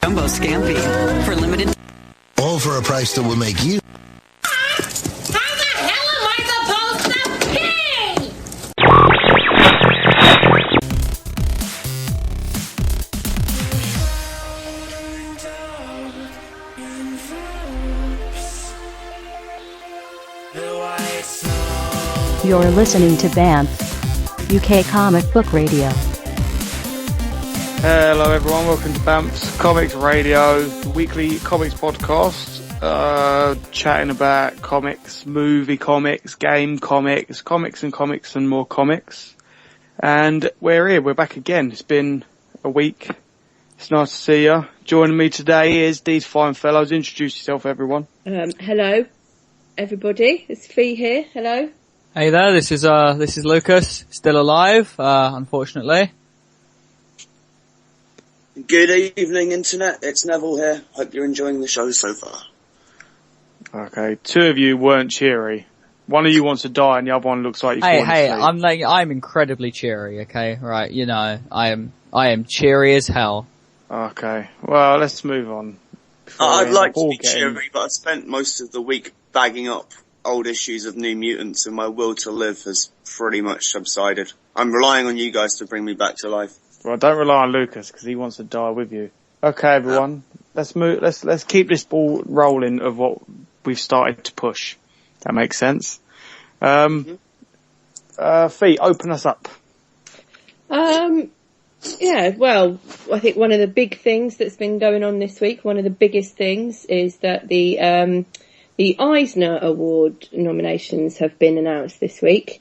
Jumbo Scampi. For limited... All for a price that will make you... How the hell am I supposed to pay? You're listening to BAMF UK Comic Book Radio. Hello everyone, welcome to BAMF's Comics Radio, the weekly comics podcast, chatting about comics, movie comics, game comics, and more comics. And we're here, we're back again. It's been a week. It's nice to see you. Joining me today is these fine fellows. Introduce yourself, everyone. Hello, everybody. It's Fee here. Hello. Hey there, this is Lucas, still alive, unfortunately. Good evening, Internet. It's Neville here. Hope you're enjoying the show so far. Okay, two of you weren't cheery. One of you wants to die and the other one looks like he's falling asleep. I'm incredibly cheery, okay? Right, you know, I am cheery as hell. Okay, well, let's move on. I'd like to be cheery, but I've spent most of the week bagging up old issues of New Mutants and my will to live has pretty much subsided. I'm relying on you guys to bring me back to life. Well, don't rely on Lucas because he wants to die with you. Okay, everyone, let's move. Let's keep this ball rolling of what we've started to push. That makes sense. Fee, open us up. Yeah, well, I think one of the big things that's been going on this week, one of the biggest things, is that the Eisner Award nominations have been announced this week.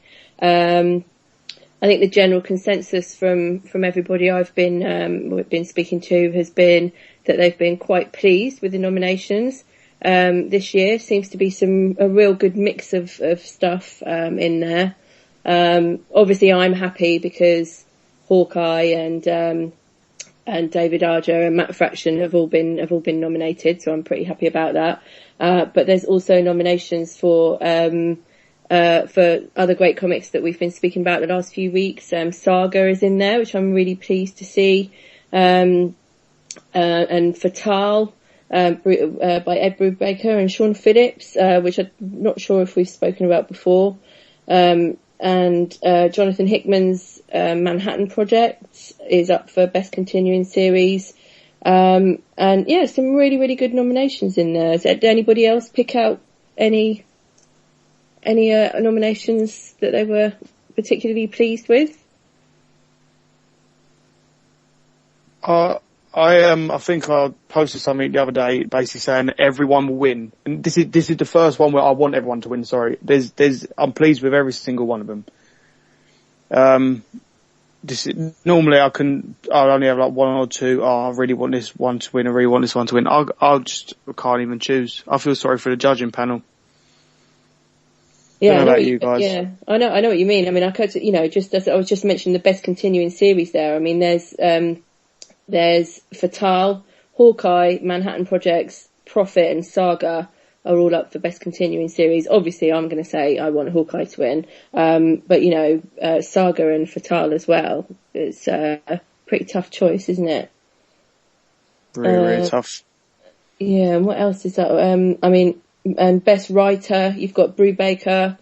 I think the general consensus from everybody I've been speaking to has been that they've been quite pleased with the nominations. This year seems to be a real good mix of stuff in there. Obviously I'm happy because Hawkeye and David Arger and Matt Fraction have all been nominated, so I'm pretty happy about that. But there's also nominations for other great comics that we've been speaking about the last few weeks. Saga is in there, which I'm really pleased to see. And Fatal, by Ed Brubaker and Sean Phillips, which I'm not sure if we've spoken about before. And Jonathan Hickman's Manhattan Project is up for Best Continuing Series. And yeah, some really, really good nominations in there. Did anybody else pick out any nominations that they were particularly pleased with? I think I posted something the other day basically saying everyone will win. And this is the first one where I want everyone to win, sorry. I'm pleased with every single one of them. Normally I'll only have like one or two. Oh, I really want this one to win. I really want this one to win. I can't even choose. I feel sorry for the judging panel. Yeah, I know about you guys. Yeah, I know what you mean. I mean, I could, just as I was just mentioning the Best Continuing Series there. I mean, there's Fatal, Hawkeye, Manhattan Projects, Prophet, and Saga are all up for Best Continuing Series. Obviously, I'm going to say I want Hawkeye to win, but Saga and Fatal as well. It's a pretty tough choice, isn't it? Really tough. Yeah, and what else is that? Best Writer, you've got Brubaker,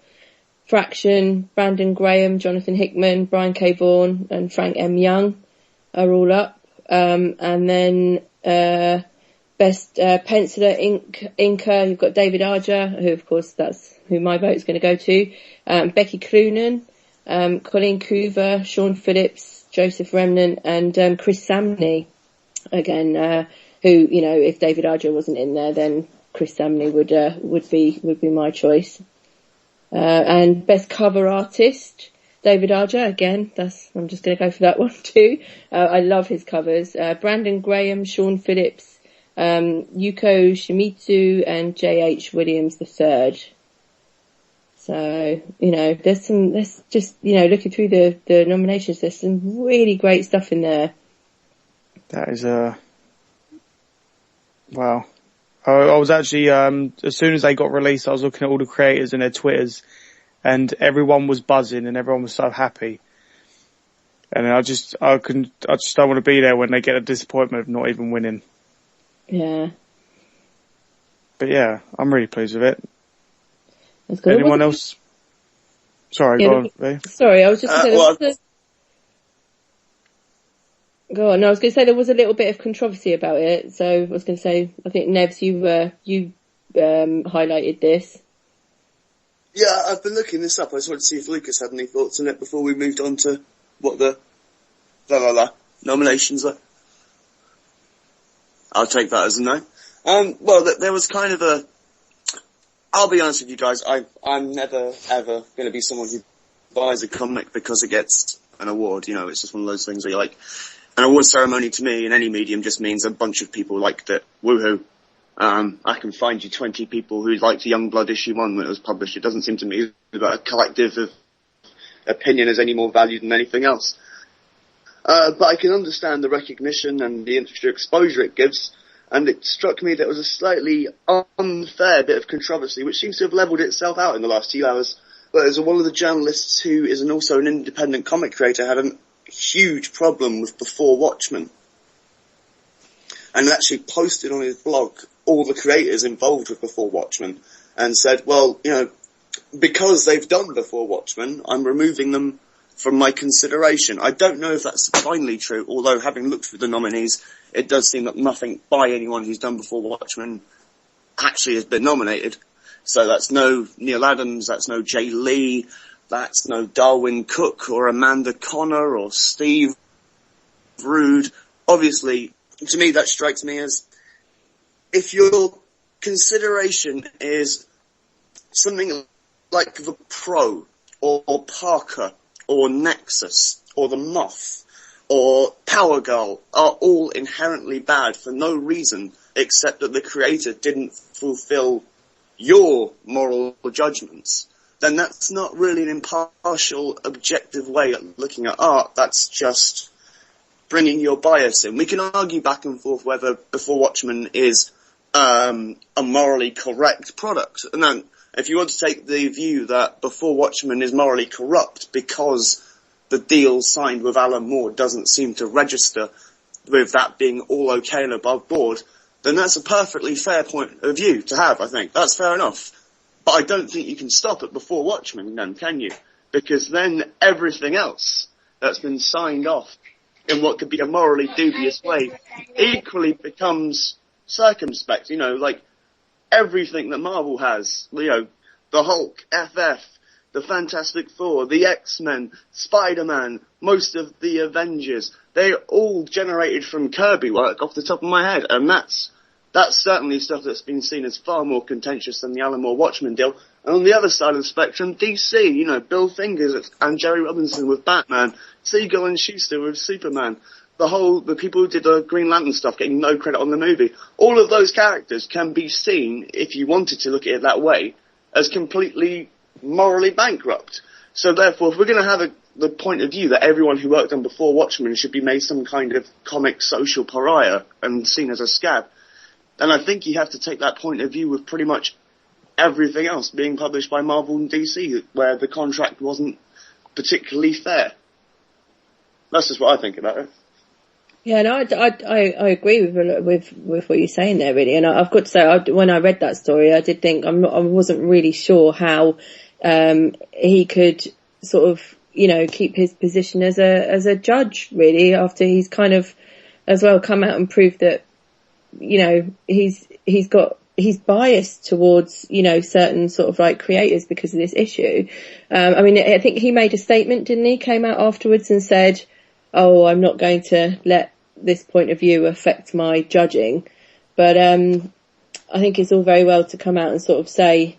Fraction, Brandon Graham, Jonathan Hickman, Brian K. Vaughan, and Frank M. Young are all up. And then Best Penciler Inker, you've got David Arger, who of course that's who my vote's going to go to. Becky Cloonan, Colleen Coover, Sean Phillips, Joseph Remnant, and Chris Samney. Again, who if David Arger wasn't in there, then Chris Samney would be my choice. And Best Cover Artist, David Arger, again, I'm just going to go for that one too. I love his covers. Brandon Graham, Sean Phillips, Yuko Shimizu, and J.H. Williams III. So, there's just, looking through the nominations, there's some really great stuff in there. That is, wow. I was actually, as soon as they got released, I was looking at all the creators and their Twitters, and everyone was buzzing and everyone was so happy. And I just don't want to be there when they get a disappointment of not even winning. Yeah. But yeah, I'm really pleased with it. That's good. Anyone else? Sorry, go on, Lee. Sorry, I was just going to say Go on. No, I was going to say there was a little bit of controversy about it. So I was going to say, I think Nevs, you highlighted this. Yeah, I've been looking this up. I just wanted to see if Lucas had any thoughts on it before we moved on to what the nominations are. I'll take that as a no. Well, there was kind of a... I'll be honest with you guys, I'm never, ever going to be someone who buys a comic because it gets an award. You know, it's just one of those things where you're like... An award ceremony to me in any medium just means a bunch of people liked it. Woohoo. I can find you 20 people who liked Youngblood issue 1 when it was published. It doesn't seem to me that a collective of opinion is any more valued than anything else. But I can understand the recognition and the extra exposure it gives, and it struck me that it was a slightly unfair bit of controversy, which seems to have levelled itself out in the last few hours. But as one of the journalists who is also an independent comic creator had a huge problem with Before Watchmen, and actually posted on his blog all the creators involved with Before Watchmen and said, well, you know, because they've done Before Watchmen, I'm removing them from my consideration. I don't know if that's finally true, although having looked through the nominees, it does seem that nothing by anyone who's done Before Watchmen actually has been nominated. So that's no Neil Adams, that's no Jay Lee, that's no Darwin Cook or Amanda Connor or Steve Rude. Obviously, to me, that strikes me as if your consideration is something like The Pro or Parker or Nexus or The Moth or Power Girl are all inherently bad for no reason except that the creator didn't fulfill your moral judgments, then that's not really an impartial, objective way of looking at art. That's just bringing your bias in. We can argue back and forth whether Before Watchmen is a morally correct product. And then, if you want to take the view that Before Watchmen is morally corrupt because the deal signed with Alan Moore doesn't seem to register with that being all okay and above board, then that's a perfectly fair point of view to have, I think. That's fair enough. But I don't think you can stop at Before Watchmen then, can you? Because then everything else that's been signed off in what could be a morally dubious way equally becomes circumspect. You know, like everything that Marvel has, you know, the Hulk, FF, the Fantastic Four, the X-Men, Spider-Man, most of the Avengers, they're all generated from Kirby work off the top of my head, and that's certainly stuff that's been seen as far more contentious than the Alan Moore Watchmen deal. And on the other side of the spectrum, DC, you know, Bill Fingers and Jerry Robinson with Batman, Siegel and Schuster with Superman, the people who did the Green Lantern stuff getting no credit on the movie. All of those characters can be seen, if you wanted to look at it that way, as completely morally bankrupt. So therefore, if we're going to have the point of view that everyone who worked on Before Watchmen should be made some kind of comic social pariah and seen as a scab, then I think you have to take that point of view with pretty much everything else being published by Marvel and DC, where the contract wasn't particularly fair. That's just what I think about it. Yeah, no, I agree with what you're saying there, really. And I've got to say, when I read that story, I did think I wasn't really sure how he could sort of, you know, keep his position as a judge, really, after he's kind of as well come out and proved that, you know, he's biased towards, you know, certain sort of like creators because of this issue. I mean, I think he made a statement, didn't he? Came out afterwards and said, "Oh, I'm not going to let this point of view affect my judging." But I think it's all very well to come out and sort of say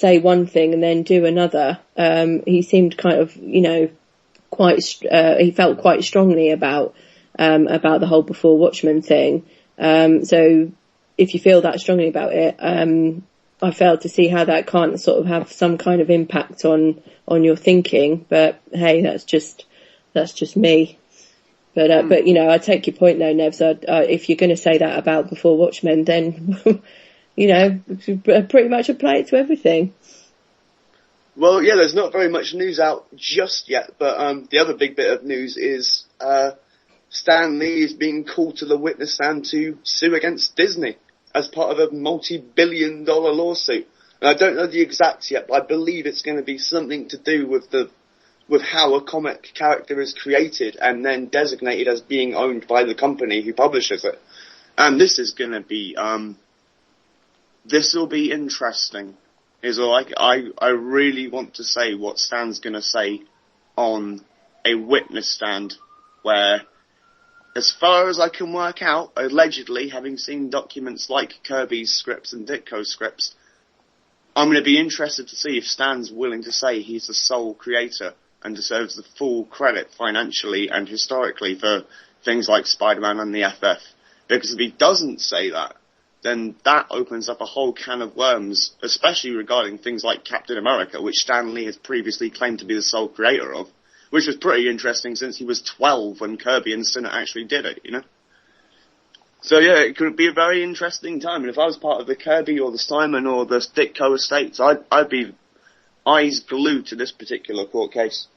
one thing and then do another. He seemed kind of, you know, he felt quite strongly about the whole Before Watchmen thing. So if you feel that strongly about it, I failed to see how that can't sort of have some kind of impact on your thinking. But hey, that's just me. But you know, I take your point though, Nevs. If you're going to say that about Before Watchmen, then you know, pretty much apply it to everything. Well, yeah, there's not very much news out just yet, but the other big bit of news is Stan Lee is being called to the witness stand to sue against Disney as part of a multi-billion-dollar lawsuit. And I don't know the exacts yet, but I believe it's going to be something to do with how a comic character is created and then designated as being owned by the company who publishes it. And this is going to be, this will be interesting. Is all I really want to say what Stan's going to say on a witness stand where, as far as I can work out, allegedly, having seen documents like Kirby's scripts and Ditko's scripts, I'm going to be interested to see if Stan's willing to say he's the sole creator and deserves the full credit financially and historically for things like Spider-Man and the FF. Because if he doesn't say that, then that opens up a whole can of worms, especially regarding things like Captain America, which Stan Lee has previously claimed to be the sole creator of, which was pretty interesting since he was 12 when Kirby and Sinnott actually did it, you know? So yeah, it could be a very interesting time, and if I was part of the Kirby or the Simon or the Ditko estates, I'd be eyes glued to this particular court case.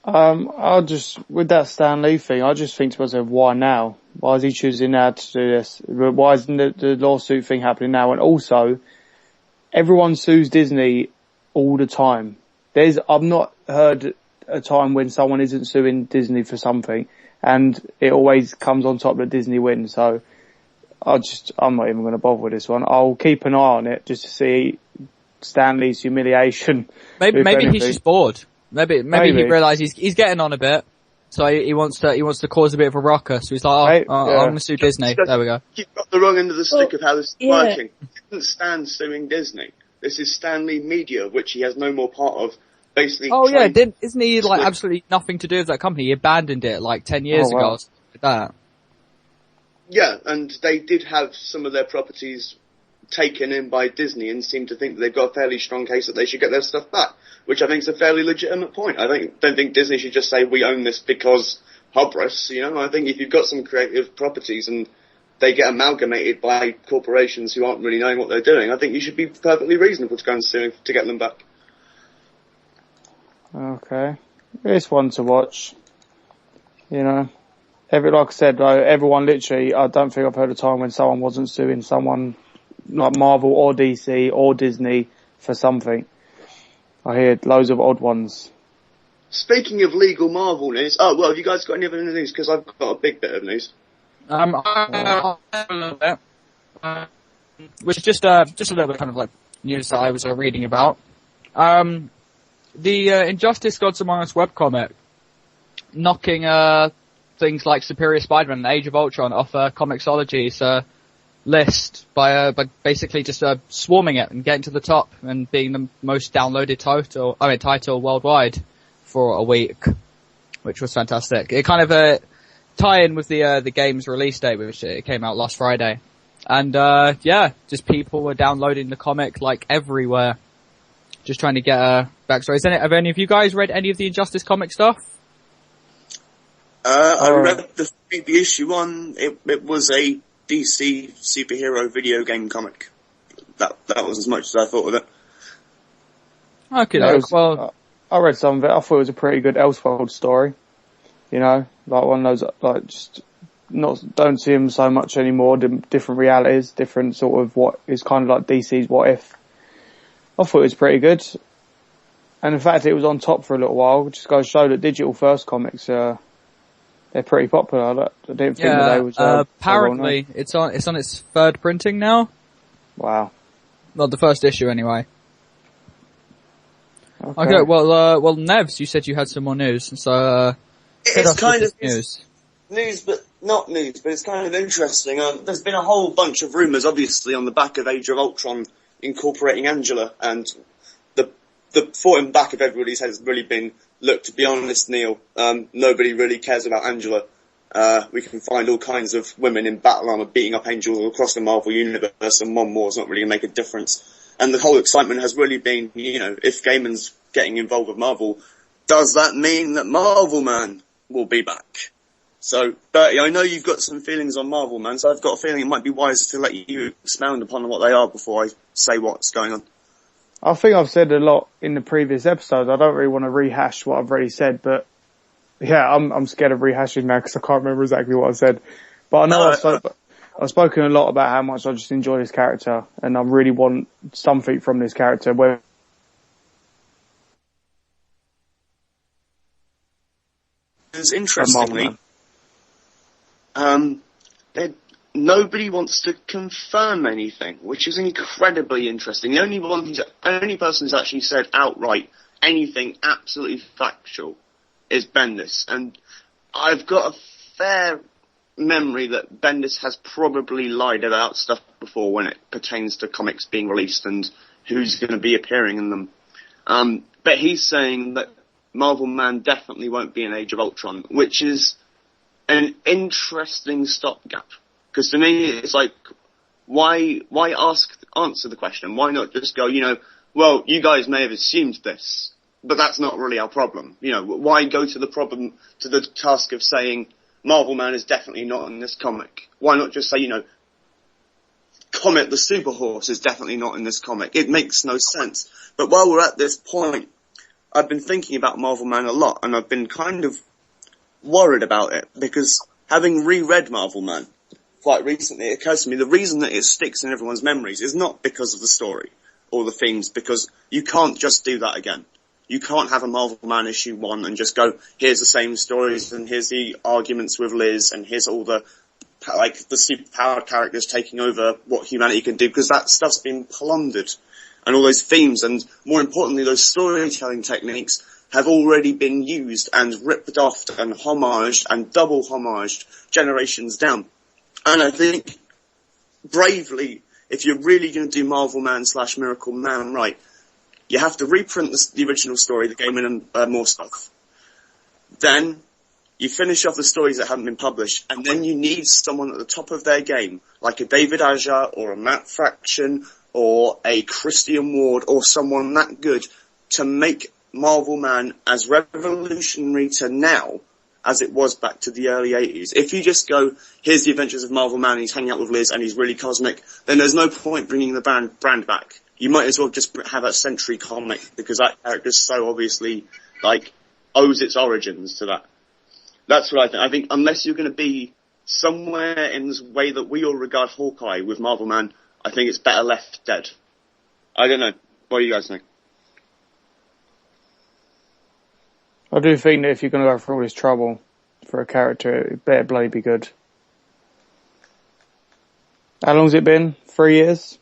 With that Stan Lee thing, I just think to myself, why now? Why is he choosing now to do this? Why isn't the lawsuit thing happening now? And also, everyone sues Disney all the time. I've not heard a time when someone isn't suing Disney for something, and it always comes on top that Disney wins. So, I'm not even going to bother with this one. I'll keep an eye on it just to see Stan Lee's humiliation. Maybe he's just bored. Maybe he realises he's getting on a bit, so he wants to cause a bit of a ruckus. So he's like, I'm going to sue Disney. There we go. You've got the wrong end of the stick of how this is working. This isn't Stan suing Disney. This is Stan Lee Media, which he has no more part of. Basically. Oh yeah, isn't he like absolutely nothing to do with that company? He abandoned it like 10 years ago or something like that. Yeah, and they did have some of their properties taken in by Disney and seem to think that they've got a fairly strong case that they should get their stuff back, which I think is a fairly legitimate point. I don't think Disney should just say we own this because hubris, you know. I think if you've got some creative properties and they get amalgamated by corporations who aren't really knowing what they're doing, I think you should be perfectly reasonable to go and sue to get them back. Okay. It's one to watch. You know. Like I said, everyone literally, I don't think I've heard a time when someone wasn't suing someone like Marvel or DC or Disney for something. I hear loads of odd ones. Speaking of legal Marvel news, have you guys got any other news? Because I've got a big bit of news. A little bit. Which is just a little bit kind of like news that I was reading about. The Injustice Gods Among Us webcomic knocking things like Superior Spider-Man and Age of Ultron off Comixology's list by basically just swarming it and getting to the top and being the most downloaded title worldwide for a week, which was fantastic. It kind of tie in with the game's release date, which it came out last Friday, and just people were downloading the comic like everywhere, just trying to get a backstory. Have any of you guys read any of the Injustice comic stuff? I read the issue one. It was a DC superhero video game comic. That was as much as I thought of it. Okay, well, I read some of it. I thought it was a pretty good Elseworld story. You know, like one of those, like just don't see them so much anymore. Different realities, different sort of what is kind of like DC's What If. I thought it was pretty good, and in fact, it was on top for a little while. Just goes to show that digital first comics they're pretty popular. I didn't think that they was. Apparently, it's on its third printing now. Wow. Not the first issue, anyway. Okay, well, Nevs, you said you had some more news, so it's kind of news, but not news. But it's kind of interesting. There's been a whole bunch of rumours, obviously, on the back of Age of Ultron incorporating Angela, and the thought in the back of everybody's head has really been, look, to be honest, Neil, nobody really cares about Angela. We can find all kinds of women in battle armor beating up angels all across the Marvel universe, and one more is not really going to make a difference. And the whole excitement has really been, you know, if Gaiman's getting involved with Marvel, does that mean that Marvel Man will be back? So, Bertie, I know you've got some feelings on Marvel Man, so I've got a feeling it might be wiser to let you expound upon what they are before I say what's going on. I think I've said a lot in the previous episodes. I don't really want to rehash what I've already said, but Yeah, I'm scared of rehashing now because I can't remember exactly what I said. But I know I've spoken a lot about how much I just enjoy this character, and I really want something from this character. Where interestingly, nobody wants to confirm anything, which is incredibly interesting. The only person who's actually said outright anything absolutely factual is Bendis, and I've got a fair memory that Bendis has probably lied about stuff before when it pertains to comics being released and who's going to be appearing in them. But he's saying that Marvel Man definitely won't be in Age of Ultron, which is an interesting stopgap. Because to me, it's like, why answer the question? Why not just go, well, you guys may have assumed this, but that's not really our problem. Why go to the task of saying Marvel Man is definitely not in this comic? Why not just say, Comet the Super Horse is definitely not in this comic? It makes no sense. But while we're at this point, I've been thinking about Marvel Man a lot, and I've been kind of worried about it, because having reread Marvel Man quite recently, it occurs to me the reason that it sticks in everyone's memories is not because of the story or the themes, because you can't just do that again. You can't have a Marvel Man issue 1 and just go, here's the same stories, and here's the arguments with Liz, and here's all the superpowered characters taking over what humanity can do, because that stuff's been plundered. And all those themes, and more importantly, those storytelling techniques have already been used and ripped off and homaged and double homaged generations down. And I think, bravely, if you're really going to do Marvel Man / Miracle Man right, you have to reprint the original story, the game, and more stuff. Then you finish off the stories that haven't been published, and then you need someone at the top of their game, like a David Aja or a Matt Fraction or a Christian Ward or someone that good, to make Marvel Man as revolutionary to now as it was back to the early 80s. If you just go, here's the adventures of Marvel Man, he's hanging out with Liz and he's really cosmic, then there's no point bringing the brand back. You might as well just have a Century comic, because that character so obviously, owes its origins to that. That's what I think. I think unless you're going to be somewhere in this way that we all regard Hawkeye with Marvel Man, I think it's better left dead. I don't know. What do you guys think? I do think that if you're going to go through all this trouble for a character, it better bloody be good. How long's it been? 3 years?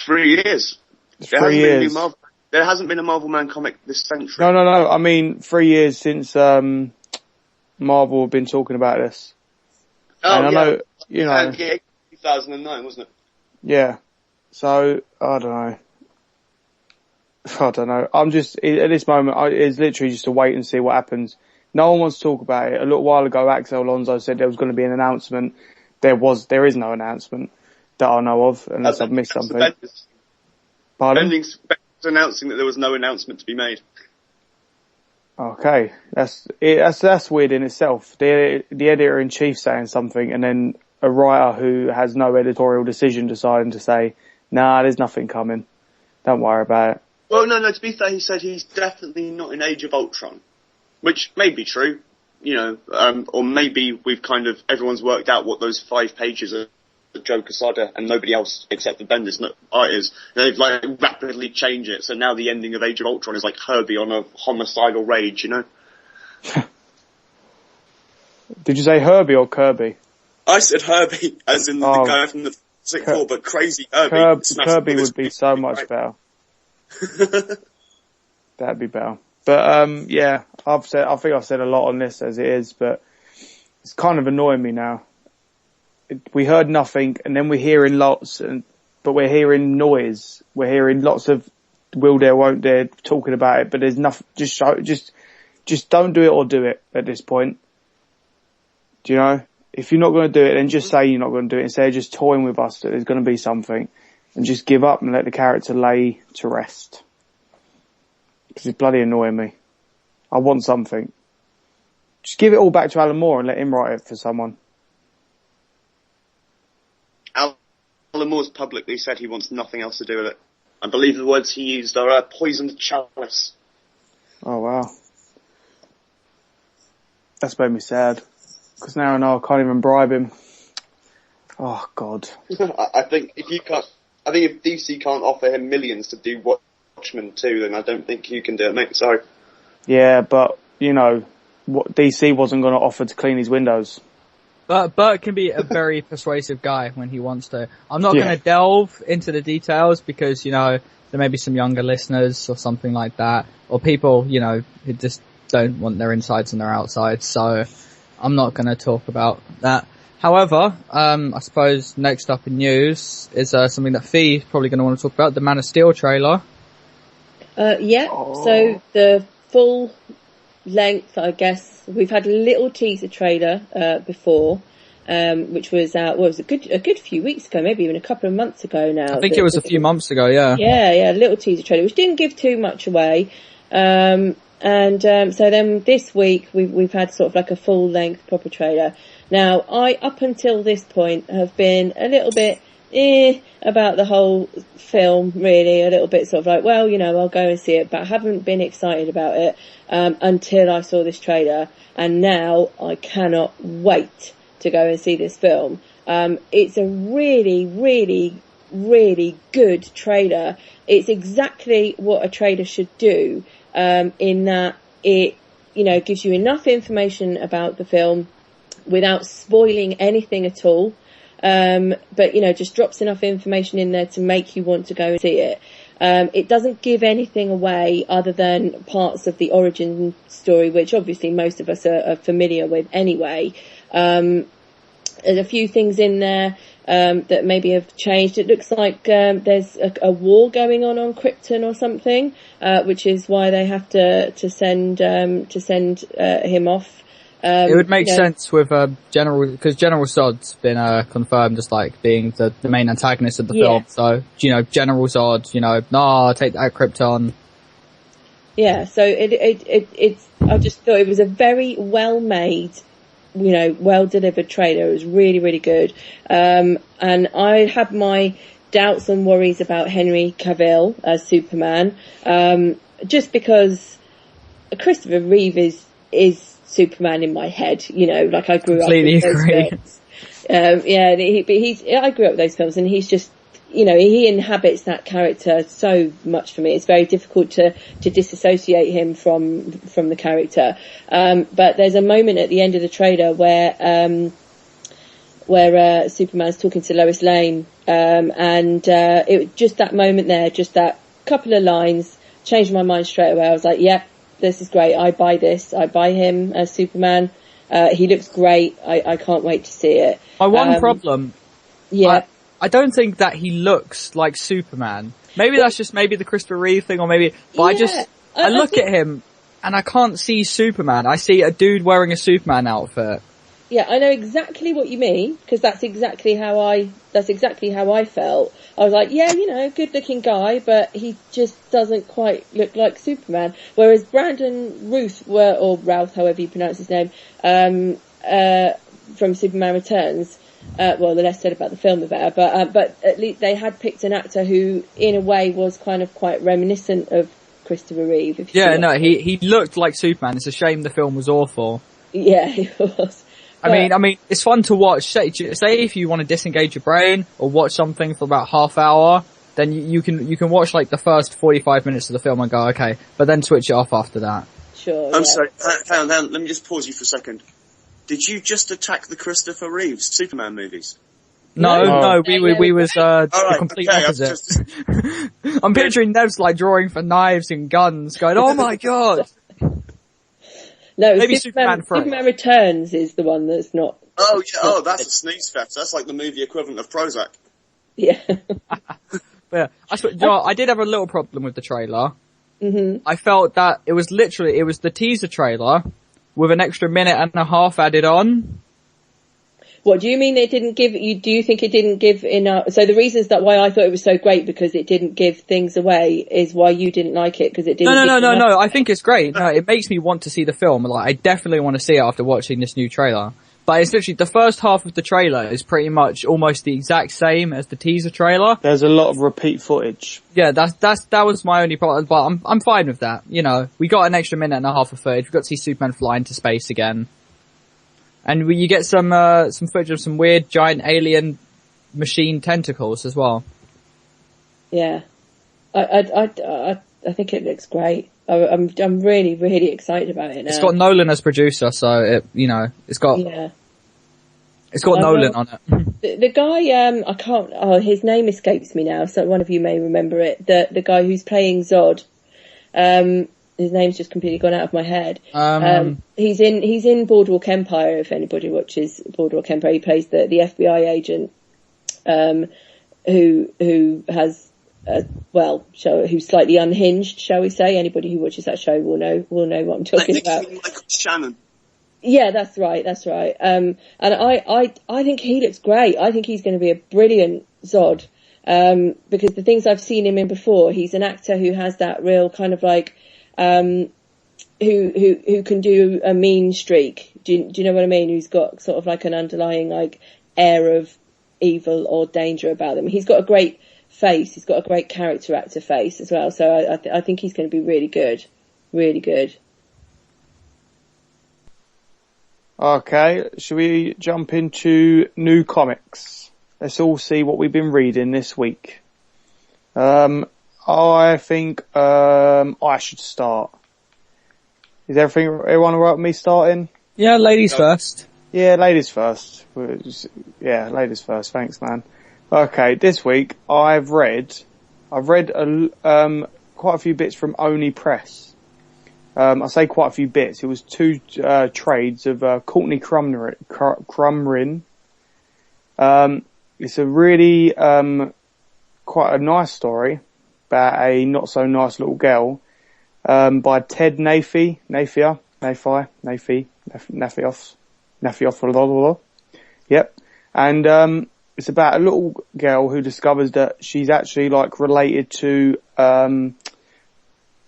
3 years. It's 3 years. There hasn't been a Marvel Man comic this century. No. I mean, 3 years since Marvel have been talking about this. Oh, and I know, 2009, wasn't it? Yeah. So, I don't know. I'm just, at this moment, it's literally just to wait and see what happens. No one wants to talk about it. A little while ago, Axel Alonso said there was going to be an announcement. There is no announcement that I know of, unless I've missed something. Pardon? Bendis announcing that there was no announcement to be made. Okay. That's weird in itself. The editor-in-chief saying something, and then a writer who has no editorial decision deciding to say, nah, there's nothing coming. Don't worry about it. Well, no, to be fair, he said he's definitely not in Age of Ultron, which may be true, or maybe everyone's worked out what those 5 pages of Joe Quesada and nobody else except the Bendis art is. They've rapidly changed it, so now the ending of Age of Ultron is like Herbie on a homicidal rage, Did you say Herbie or Kirby? I said Herbie, as in the guy from the Fantastic Four, but crazy Herbie. Kirby would be so much better. That'd be better. But yeah, I think I've said a lot on this as it is, but it's kind of annoying me now. We heard nothing, and then we're hearing lots, but we're hearing noise. We're hearing lots of will there, won't there, talking about it, but there's nothing. Just don't do it or do it at this point. Do you know? If you're not going to do it, then just say you're not going to do it instead of just toying with us that there's going to be something, and just give up and let the character lay to rest. Because it's bloody annoying me. I want something. Just give it all back to Alan Moore and let him write it for someone. Alan Moore's publicly said he wants nothing else to do with it. I believe the words he used are poisoned chalice. Oh, wow. That's made me sad. Because now I know I can't even bribe him. Oh, God. I think if DC can't offer him millions to do Watchmen 2, then I don't think you can do it, mate. Sorry. Yeah, but, you know, what DC wasn't going to offer to clean his windows. But Bert can be a very persuasive guy when he wants to. I'm not going to delve into the details because, you know, there may be some younger listeners or something like that. Or people, you know, who just don't want their insides and their outsides. So I'm not going to talk about that. However, I suppose next up in news is something that Fee is probably going to want to talk about, the Man of Steel trailer. So the full length, I guess, we've had a little teaser trailer before, which was out, was a good few weeks ago, maybe even a couple of months ago now. I think it was a few months ago, yeah. Yeah, a little teaser trailer, which didn't give too much away. So then this week we've had sort of like a full length proper trailer. Now, I, up until this point, have been a little bit about the whole film, really, a little bit sort of like, well, you know, I'll go and see it, but I haven't been excited about it until I saw this trailer, and now I cannot wait to go and see this film. It's a really, really, really good trailer. It's exactly what a trailer should do, in that it, you know, gives you enough information about the film without spoiling anything at all. But, you know, just drops enough information in there to make you want to go and see it. It doesn't give anything away other than parts of the origin story, which obviously most of us are familiar with anyway. There's a few things in there that maybe have changed. It looks like there's a war going on Krypton or something, which is why they have to send him off. It would make sense with General, because General Zod's been confirmed as like being the main antagonist of the film. So, you know, General Zod, you know, take that Krypton. Yeah, so it's I just thought it was a very well made, you know, well delivered trailer. It was really, really good. And I had my doubts and worries about Henry Cavill as Superman, just because Christopher Reeve is Superman in my head, you know, like I grew up with those films. I grew up with those films, and he's just, you know, he inhabits that character so much for me. It's very difficult to disassociate him from the character. But there's a moment at the end of the trailer where Superman's talking to Lois Lane, and it just that moment there, just that couple of lines changed my mind straight away. I was like, yep. This is great. I buy this. I buy him as Superman. He looks great. I can't wait to see it. My one problem. Yeah. I don't think that he looks like Superman. Maybe that's just maybe the Christopher Reeve thing, or maybe, but I look at him and I can't see Superman. I see a dude wearing a Superman outfit. Yeah, I know exactly what you mean, because that's exactly how I felt. I was like, yeah, you know, good looking guy, but he just doesn't quite look like Superman. Whereas Brandon Routh, or Routh, however you pronounce his name, from Superman Returns, well, the less said about the film, the better, but at least they had picked an actor who, in a way, was kind of quite reminiscent of Christopher Reeve. He looked like Superman. It's a shame the film was awful. Yeah, it was. I mean, it's fun to watch. Say if you want to disengage your brain or watch something for about half hour, then you can watch like the first 45 minutes of the film and go, okay, but then switch it off after that. Sure. I'm sorry, hang on, let me just pause you for a second. Did you just attack the Christopher Reeves Superman movies? No, we was the complete okay, opposite. I'm picturing Nev's like drawing for knives and guns, going, oh my god! No, maybe Superman Returns is the one that's not. Oh yeah, that's a sneeze fest. That's like the movie equivalent of Prozac. Yeah. But I did have a little problem with the trailer. Mm-hmm. I felt that it was the teaser trailer with an extra minute and a half added on. What do you mean it didn't give you? Do you think it didn't give enough? So the reasons that why I thought it was so great because it didn't give things away is why you didn't like it because it didn't. No. I think it's great. No, it makes me want to see the film. Like I definitely want to see it after watching this new trailer. But it's literally the first half of the trailer is pretty much almost the exact same as the teaser trailer. There's a lot of repeat footage. Yeah, that was my only problem. But I'm fine with that. You know, we got an extra minute and a half of footage. We got to see Superman fly into space again. And you get some footage of some weird giant alien machine tentacles as well. Yeah. I think it looks great. I'm really, really excited about it now. It's got Nolan as producer, so it's got Nolan on it. The guy, his name escapes me now, so one of you may remember it. The guy who's playing Zod, his name's just completely gone out of my head. He's in Boardwalk Empire, if anybody watches Boardwalk Empire. He plays the FBI agent, who has, who's slightly unhinged, shall we say. Anybody who watches that show will know what I'm talking about. Michael Shannon. Yeah, that's right. And I think he looks great. I think he's going to be a brilliant Zod. Because the things I've seen him in before, he's an actor who has that real kind of like, who can do a mean streak. Do you know what I mean? Who's got sort of like an underlying like air of evil or danger about them. He's got a great face. He's got a great character actor face as well. So I think he's going to be really good. Really good. Okay, should we jump into new comics? Let's all see what we've been reading this week. I think I should start. Is everyone alright with me starting? Yeah, ladies first. Yeah, ladies first. Yeah, ladies first. Thanks, man. Okay, this week I've read quite a few bits from Oni Press. I say quite a few bits. It was 2 trades of Courtney Crumrin. It's a really quite a nice story about a not so nice little girl by Ted Nafioff. Yep. And it's about a little girl who discovers that she's actually like related to a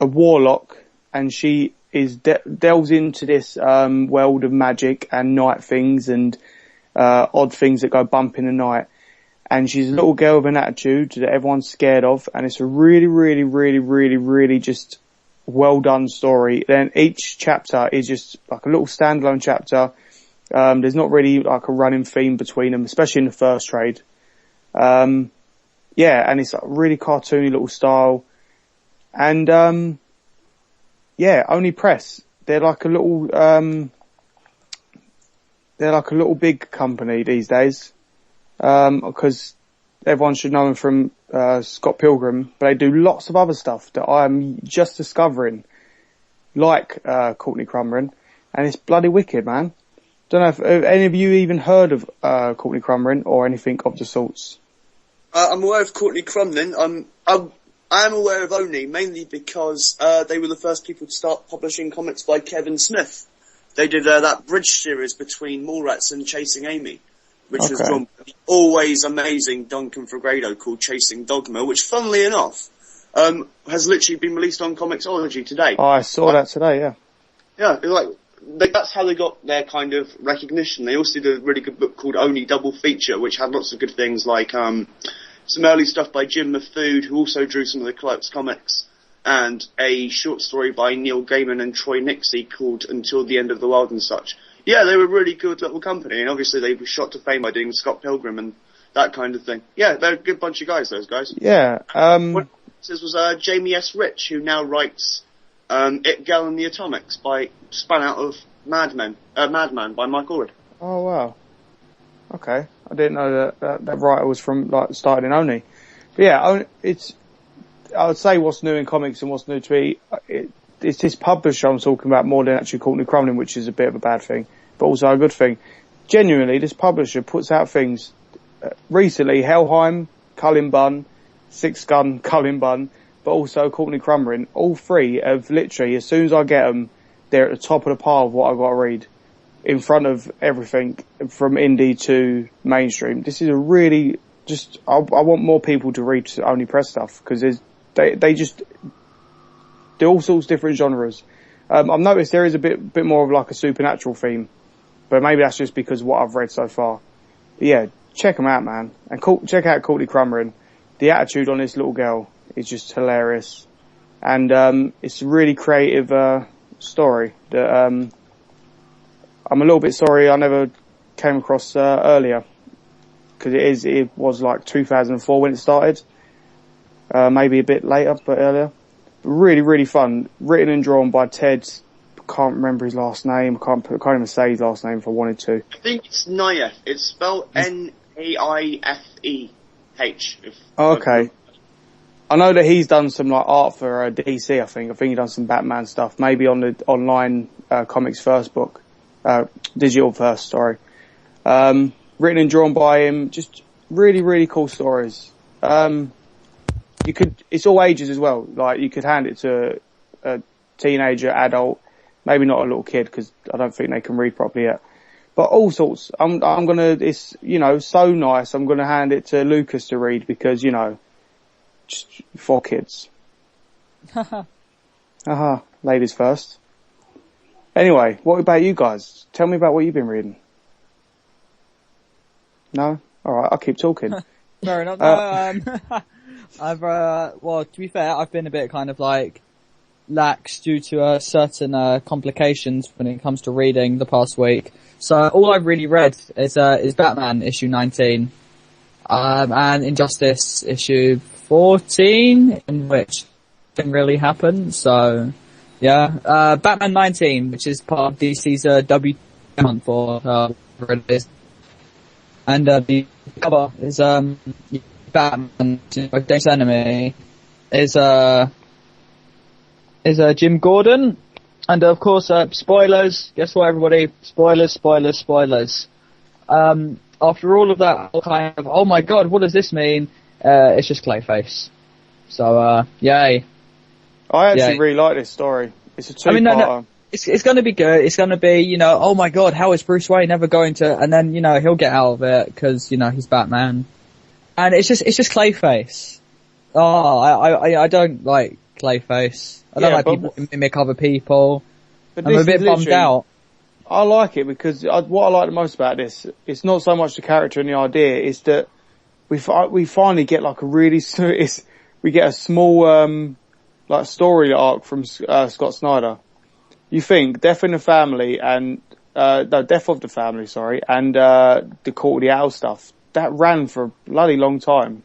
warlock, and she is delves into this world of magic and night things and odd things that go bump in the night. And she's a little girl with an attitude that everyone's scared of, and it's a really, really, really, really, really just well done story. Then each chapter is just like a little standalone chapter. There's not really like a running theme between them, especially in the first trade. And it's like really cartoony little style. And Oni Press. They're like a little big company these days. Because everyone should know them from Scott Pilgrim, but they do lots of other stuff that I'm just discovering, like Courtney Crumrin, and it's bloody wicked, man. Don't know if any of you even heard of Courtney Crumrin or anything of the sorts. I'm aware of Courtney Crumrin. I am aware of Oni, mainly because they were the first people to start publishing comics by Kevin Smith. They did that bridge series between Mallrats and Chasing Amy, which was drawn by the always amazing Duncan Fegredo, called Chasing Dogma, which, funnily enough, has literally been released on Comixology today. Oh, I saw that today, yeah. Yeah, that's how they got their kind of recognition. They also did a really good book called Oni Double Feature, which had lots of good things like some early stuff by Jim Mafood, who also drew some of the Clerks comics, and a short story by Neil Gaiman and Troy Nixie called Until the End of the World and such. Yeah, they were a really good little company, and obviously they were shot to fame by doing Scott Pilgrim and that kind of thing. Yeah, they're a good bunch of guys, those guys. Yeah. This was Jamie S. Rich, who now writes It Girl and the Atomics, spun out of Madman by Mike Allred. Oh, wow. Okay. I didn't know that writer was from, started in Oni. But yeah, I would say what's new in comics and what's new to me, it's his publisher I'm talking about more than actually Courtney Crumlin, which is a bit of a bad thing, but also a good thing. Genuinely, this publisher puts out things, recently, Helheim, Cullen Bunn, Six Gun, Cullen Bunn, but also Courtney Crumlin. All three have literally, as soon as I get them, they're at the top of the pile of what I've got to read, in front of everything from indie to mainstream. This is a really, I want more people to read Oni Press stuff, because they just do all sorts of different genres. I've noticed there is a bit more of like a supernatural theme, but maybe that's just because of what I've read so far. But yeah, check them out, man. And check out Courtney Crumrin. The attitude on this little girl is just hilarious. And it's a really creative story that I'm a little bit sorry I never came across earlier, because it was like 2004 when it started. Maybe a bit later, but earlier. Really, really fun. Written and drawn by Ted. Can't remember his last name. Can't even say his last name if I wanted to. I think it's Naif. It's spelled Naifeh. Oh, okay. I know that he's done some like art for DC. I think he's done some Batman stuff. Maybe on the online comics first book, digital first. Sorry. Written and drawn by him. Just really, really cool stories. It's all ages as well. Like you could hand it to a teenager, adult, maybe not a little kid because I don't think they can read properly yet. But all sorts. It's, so nice. I'm gonna hand it to Lucas to read because, just for kids. Ladies first. Anyway, what about you guys? Tell me about what you've been reading. No? Alright, I'll keep talking. Fair enough. To be fair, I've been a bit kind of like lax due to certain complications when it comes to reading the past week. So all I've really read is Batman issue 19, and Injustice issue 14, in which didn't really happen. So yeah, Batman 19, which is part of DC's W month for whatever it is, and the cover is Batman, Dangerous Enemy, is Jim Gordon, and of course spoilers. Guess what, everybody? Spoilers. After all of that, kind of, oh my god, what does this mean? It's just Clayface. So yay! I actually really like this story. It's a two-parter. No. It's going to be good. It's going to be, oh my god, how is Bruce Wayne ever going to? And then he'll get out of it because he's Batman, and it's just Clayface. Oh, I don't like Clayface. I don't like people who mimic other people. I'm a bit bummed out. I like it because what I like the most about this, it's not so much the character and the idea, it's that we finally get like we get a small like story arc from Scott Snyder. You think Death of the Family, and the Court of the Owl stuff, that ran for a bloody long time.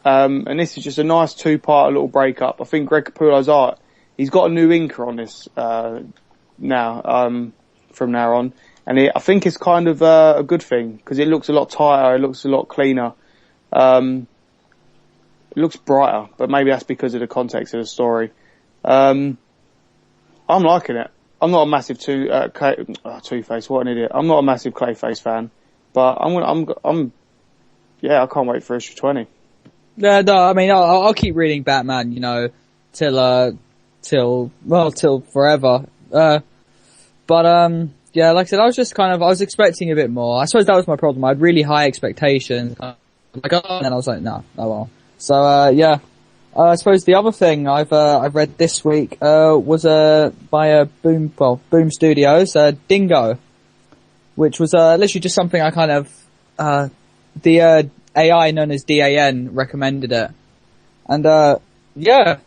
And this is just a nice two-part little break-up. I think Greg Capullo's art, he's got a new inker on this now, from now on. And I think it's kind of a good thing, because it looks a lot tighter, it looks a lot cleaner. It looks brighter, but maybe that's because of the context of the story. I'm liking it. I'm not a massive Two-Face, what an idiot. I'm not a massive Clayface fan, but I can't wait for issue 20. No, I mean, I'll keep reading Batman, till forever. Yeah, like I said, I was expecting a bit more. I suppose that was my problem. I had really high expectations. And then I was like, no, oh well. So, yeah. I suppose the other thing I've read this week, was, by, Boom Studios, Dingo. Which was, literally just something I kind of, the AI known as DAN recommended it. And, yeah.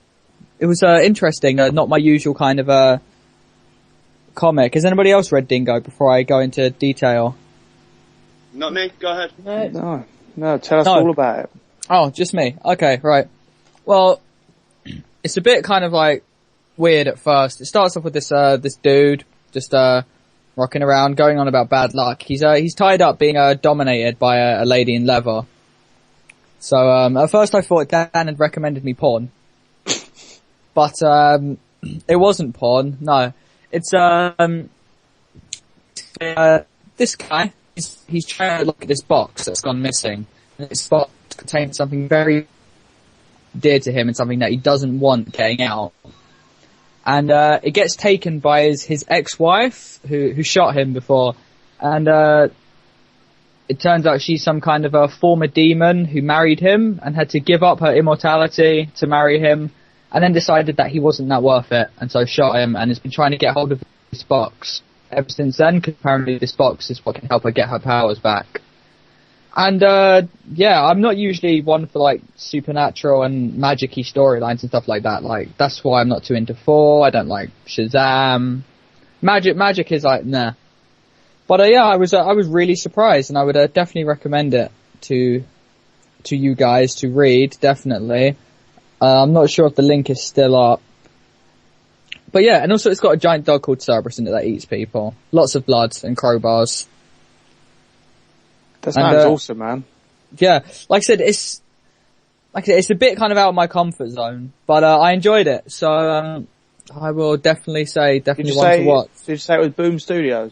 It was, interesting. Not my usual kind of, comic. Has anybody else read Dingo before I go into detail? Not me. Go ahead. No. Tell us all about it. Oh, just me. Okay, right. Well, it's a bit kind of like weird at first. It starts off with this dude just rocking around, going on about bad luck. He's tied up being dominated by a lady in leather. So at first I thought Dan had recommended me porn, but it wasn't porn. No, it's this guy. He's trying to look at this box that's gone missing. And this box contains something very dear to him and something that he doesn't want getting out. And it gets taken by his ex-wife who shot him before. And it turns out she's some kind of a former demon who married him and had to give up her immortality to marry him, and then decided that he wasn't that worth it, and so shot him, and has been trying to get hold of this box ever since then, because apparently this box is what can help her get her powers back. And yeah, I'm not usually one for like supernatural and magic-y storylines and stuff like that. Like, that's why I'm not too into Thor. I don't like Shazam. Magic is like, nah. But yeah, I was really surprised, and I would definitely recommend it to you guys to read, definitely. I'm not sure if the link is still up. But yeah, and also it's got a giant dog called Cerberus in it that eats people. Lots of blood and crowbars. That sounds awesome, man. Yeah, like I said, it's a bit kind of out of my comfort zone, but I enjoyed it. So I will definitely say one to watch. Did you say it was Boom Studios?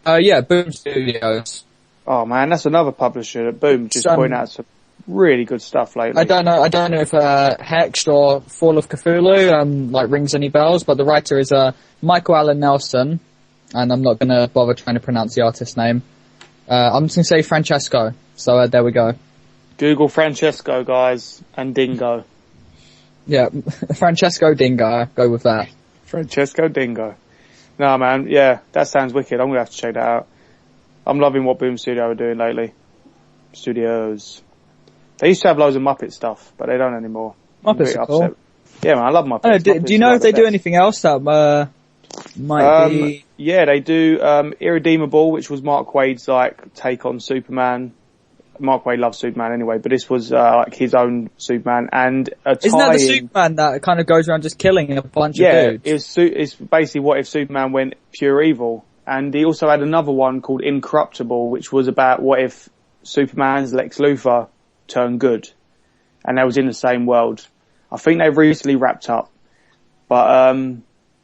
Yeah, Boom Studios. Oh man, that's another publisher that Boom just pointing out some really good stuff lately. I don't know if Hexed or Fall of Cthulhu rings any bells, but the writer is Michael Allen Nelson, and I'm not gonna bother trying to pronounce the artist's name. I'm just gonna say Francesco. So there we go. Google Francesco, guys, and Dingo. Yeah, Francesco Dingo. Go with that. Francesco Dingo. No, man, yeah, that sounds wicked. I'm gonna have to check that out. I'm loving what Boom Studio are doing lately. Studios. They used to have loads of Muppet stuff, but they don't anymore. Muppets are cool. Yeah, man, I love Muppets. Do you know if they do anything else that might be? Yeah, they do Irredeemable, which was Mark Waid's take on Superman. Mark Waid loves Superman anyway, but this was his own Superman, and isn't that the Superman that kind of goes around just killing a bunch of dudes? It's basically what if Superman went pure evil. And he also had another one called Incorruptible, which was about what if Superman's Lex Luthor turned good, and that was in the same world. I think they've recently wrapped up, but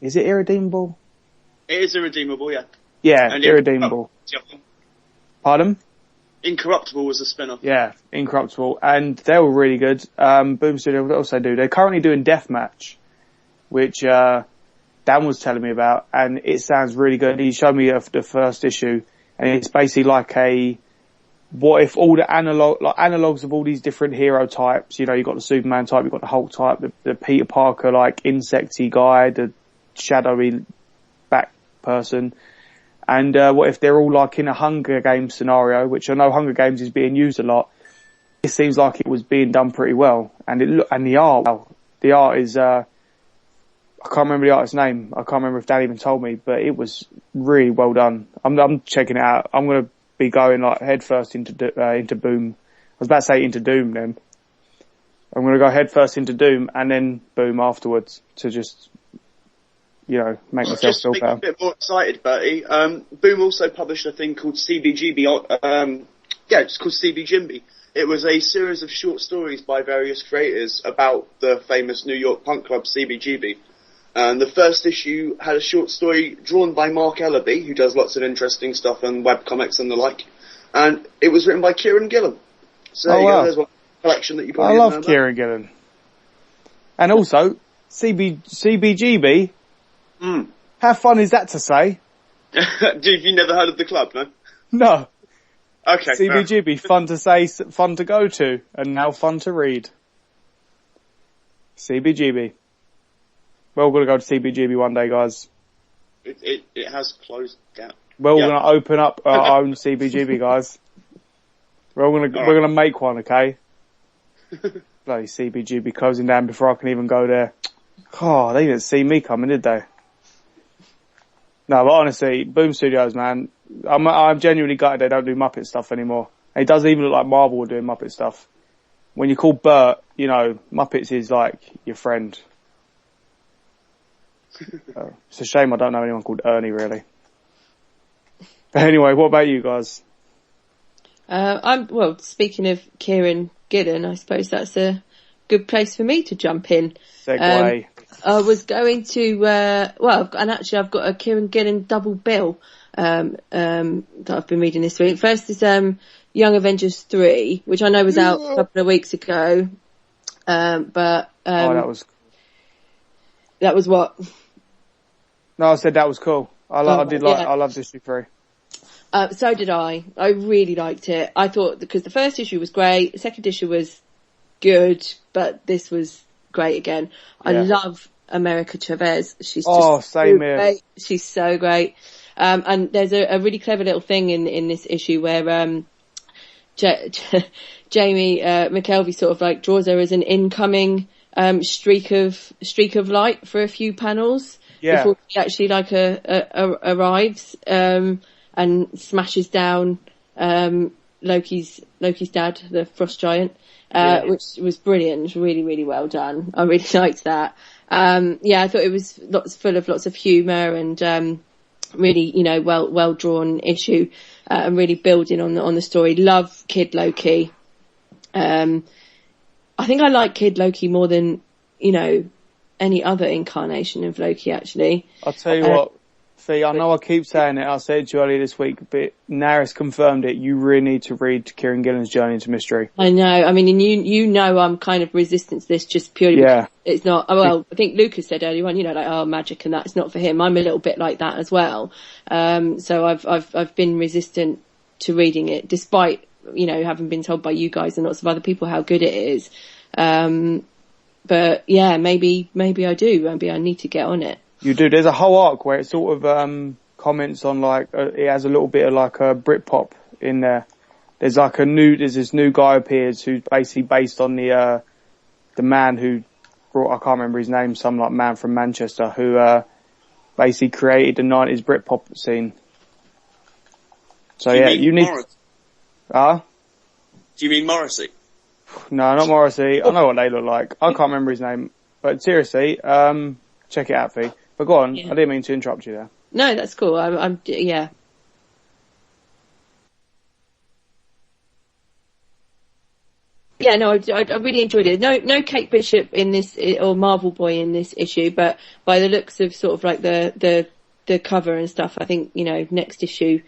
is it Irredeemable? It is Irredeemable, yeah. Yeah, and Irredeemable. Pardon? Incorruptible was a spin-off. Yeah, Incorruptible, and they were really good. Boom Studio would also do. They're currently doing Deathmatch, which Dan was telling me about, and it sounds really good. He showed me the first issue, and it's basically like what if all the analogs of all these different hero types, you've got the Superman type, you've got the Hulk type, the Peter Parker insecty guy, the shadowy back person, and what if they're all in a Hunger Games scenario, which I know Hunger Games is being used a lot. It seems like it was being done pretty well, and the art is I can't remember the artist's name. I can't remember if Dan even told me, but it was really well done. I'm checking it out. I'm going to be going headfirst into Boom. I was about to say into Doom then. I'm going to go headfirst into Doom and then Boom afterwards to just, make myself feel better. Just a bit more excited, Bertie. Boom also published a thing called CBGB. It's called CBGB. It was a series of short stories by various creators about the famous New York punk club CBGB. And the first issue had a short story drawn by Mark Ellaby, who does lots of interesting stuff and webcomics and the like. And it was written by Kieran Gillen. So there you go, there's one collection that you probably I love Kieran Gillen. And also, CBGB. How fun is that to say? Have you never heard of the club, no? No. Okay. CBGB, fun to say, fun to go to, and now fun to read. CBGB. We're going to go to CBGB one day, guys. It has closed down. We're going to open up our own CBGB, guys. We're going to make one, okay? Bloody CBGB closing down before I can even go there. Oh, they didn't see me coming, did they? No, but honestly, Boom Studios, man, I'm genuinely gutted they don't do Muppet stuff anymore. It doesn't even look like Marvel are doing Muppet stuff. When you call Bert, Muppets is like your friend. It's a shame I don't know anyone called Ernie, really. But anyway, what about you guys? Speaking of Kieran Gillen, I suppose that's a good place for me to jump in. Segue. I was going to, and actually I've got a Kieran Gillen double bill, that I've been reading this week. First is, Young Avengers 3, which I know was out a couple of weeks ago. That was what? No, I said that was cool. I loved issue 3. So did I. I really liked it. I thought, because the first issue was great, the second issue was good, but this was great again. I love America Chavez. She's just same here. Great. She's so great. And there's a really clever little thing in this issue where, Jamie, McKelvey sort of draws her as an incoming, streak of light for a few panels. Yeah. before he actually like arrives and smashes down Loki's dad, the frost giant, which was brilliant. It was really, really well done. I really liked that. I thought it was full of lots of humour and really, you know, well drawn issue, and really building on the story. Love Kid Loki. I think I like Kid Loki more than, you know, any other incarnation of Loki, actually. I'll tell you what, Fee, I know I keep saying it, I said it to you earlier this week, but now it's confirmed it, you really need to read Kieran Gillen's Journey into Mystery. I know, I mean, and you know I'm kind of resistant to this just purely because it's not, well, I think Lucas said earlier on, you know, like, oh, magic and that, it's not for him. I'm a little bit like that as well. So I've been resistant to reading it, despite, you know, having been told by you guys and lots of other people how good it is. But yeah, maybe I do. Maybe I need to get on it. You do. There's a whole arc where it sort of comments on like it has a little bit of like a Britpop in there. There's this new guy appears who's basically based on the man who brought, I can't remember his name, some like man from Manchester who basically created the 90s Britpop scene. So you need. Do you mean Morrissey? No, not Morrissey. I know what they look like. I can't remember his name. But seriously, check it out, Fee. But go on. Yeah. I didn't mean to interrupt you there. No, that's cool. I'm yeah. Yeah, no, I really enjoyed it. No Kate Bishop in this, or Marvel Boy in this issue, but by the looks of sort of like the cover and stuff, I think, you know, next issue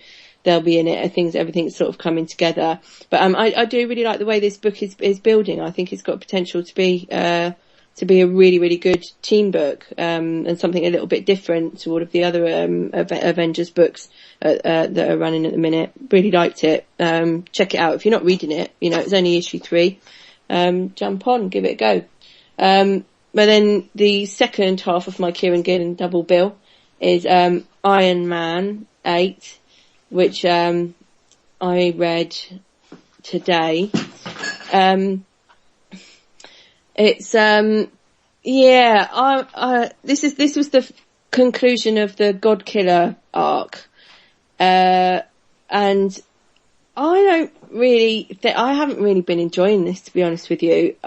they'll be in it. I think everything's sort of coming together. But I do really like the way this book is building. I think it's got potential to be a really, really good team book, and something a little bit different to all of the other Avengers books that are running at the minute. Really liked it. Check it out if you're not reading it. You know, it's only issue 3. Jump on, give it a go. But then the second half of my Kieran Gillen double bill is Iron Man 8. Which I read today. It's this was the conclusion of the God Killer arc, and I don't really I haven't really been enjoying this, to be honest with you.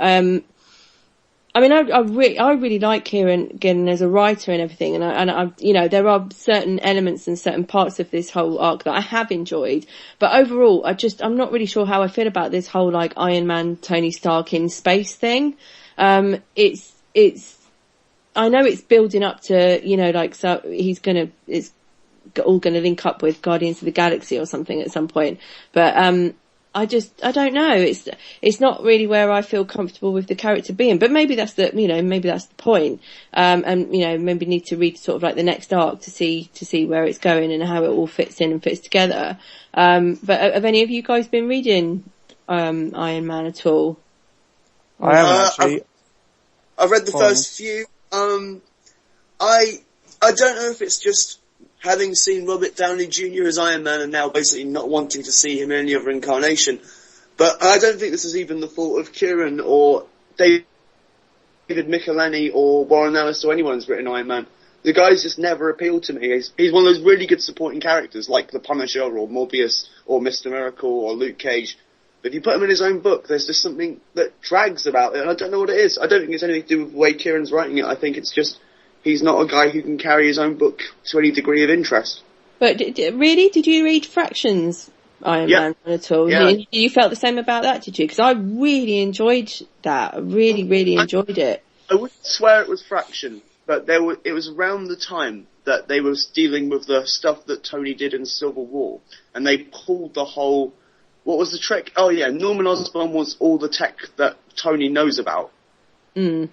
I mean, I really like Kieran Gillen as a writer and everything, and I, you know, there are certain elements and certain parts of this whole arc that I have enjoyed, but overall, I'm not really sure how I feel about this whole, like, Iron Man, Tony Stark in space thing. I know it's building up to, you know, like, so it's all gonna link up with Guardians of the Galaxy or something at some point, but, I don't know. It's not really where I feel comfortable with the character being, but maybe that's the point. And, you know, maybe need to read sort of like the next arc to see where it's going and how it all fits in and fits together. But have any of you guys been reading, Iron Man at all? I haven't actually. I've read the first few. I don't know if it's just having seen Robert Downey Jr. as Iron Man and now basically not wanting to see him in any other incarnation. But I don't think this is even the fault of Kieran or David Michelini or Warren Ellis or anyone who's written Iron Man. The guy's just never appealed to me. He's one of those really good supporting characters like the Punisher or Morbius or Mr. Miracle or Luke Cage. But if you put him in his own book, there's just something that drags about it, and I don't know what it is. I don't think it's anything to do with the way Kieran's writing it. I think it's just he's not a guy who can carry his own book to any degree of interest. But really, did you read Fractions Iron Man at all? Yeah. You felt the same about that, did you? Because I really enjoyed that. I really, really enjoyed it. I wouldn't swear it was Fraction, but it was around the time that they were dealing with the stuff that Tony did in Civil War, and they pulled the whole. What was the trick? Oh yeah, Norman Osborn wants all the tech that Tony knows about. Mm.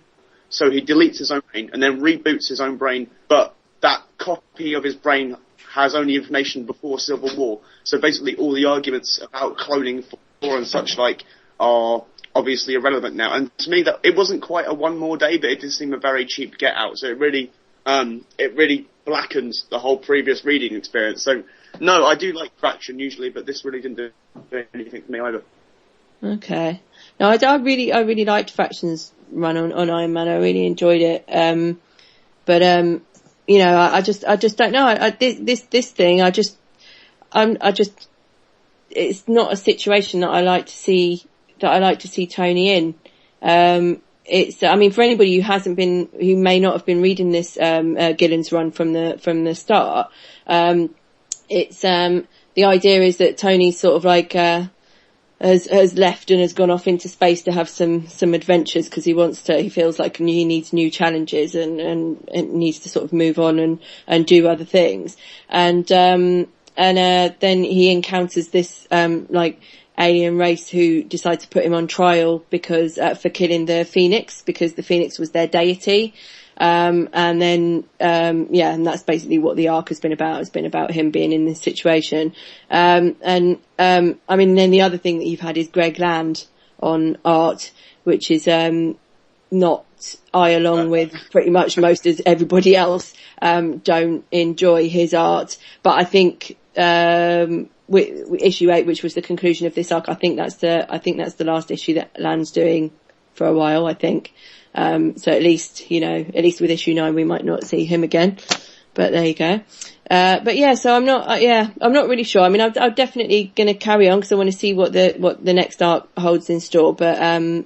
So he deletes his own brain and then reboots his own brain, but that copy of his brain has only information before Civil War. So basically all the arguments about cloning for and such like are obviously irrelevant now. And to me, that it wasn't quite a one more day, but it did seem a very cheap get out. So it really blackens the whole previous reading experience. So no, I do like Fraction usually, but this really didn't do anything for me either. Okay. No, I really liked Fraction's run on Iron Man. I really enjoyed it. But I just don't know. This thing, it's not a situation that I like to see Tony in. For anybody who may not have been reading this, Gillen's run from the start, the idea is that Tony's sort of like, has left and has gone off into space to have some adventures because he feels like he needs new challenges and needs to sort of move on and do other things. And then he encounters this, alien race who decide to put him on trial because, for killing the Phoenix, because the Phoenix was their deity. And that's basically what the arc has been about. It's been about him being in this situation. Then the other thing that you've had is Greg Land on art, which is, along with pretty much most of everybody else, don't enjoy his art. But I think, issue 8, which was the conclusion of this arc, I think that's the last issue that Land's doing for a while, I think. So at least with issue 9 we might not see him again, but there you go. So I'm not really sure. I mean, I'm definitely going to carry on because I want to see what the next arc holds in store. But Iron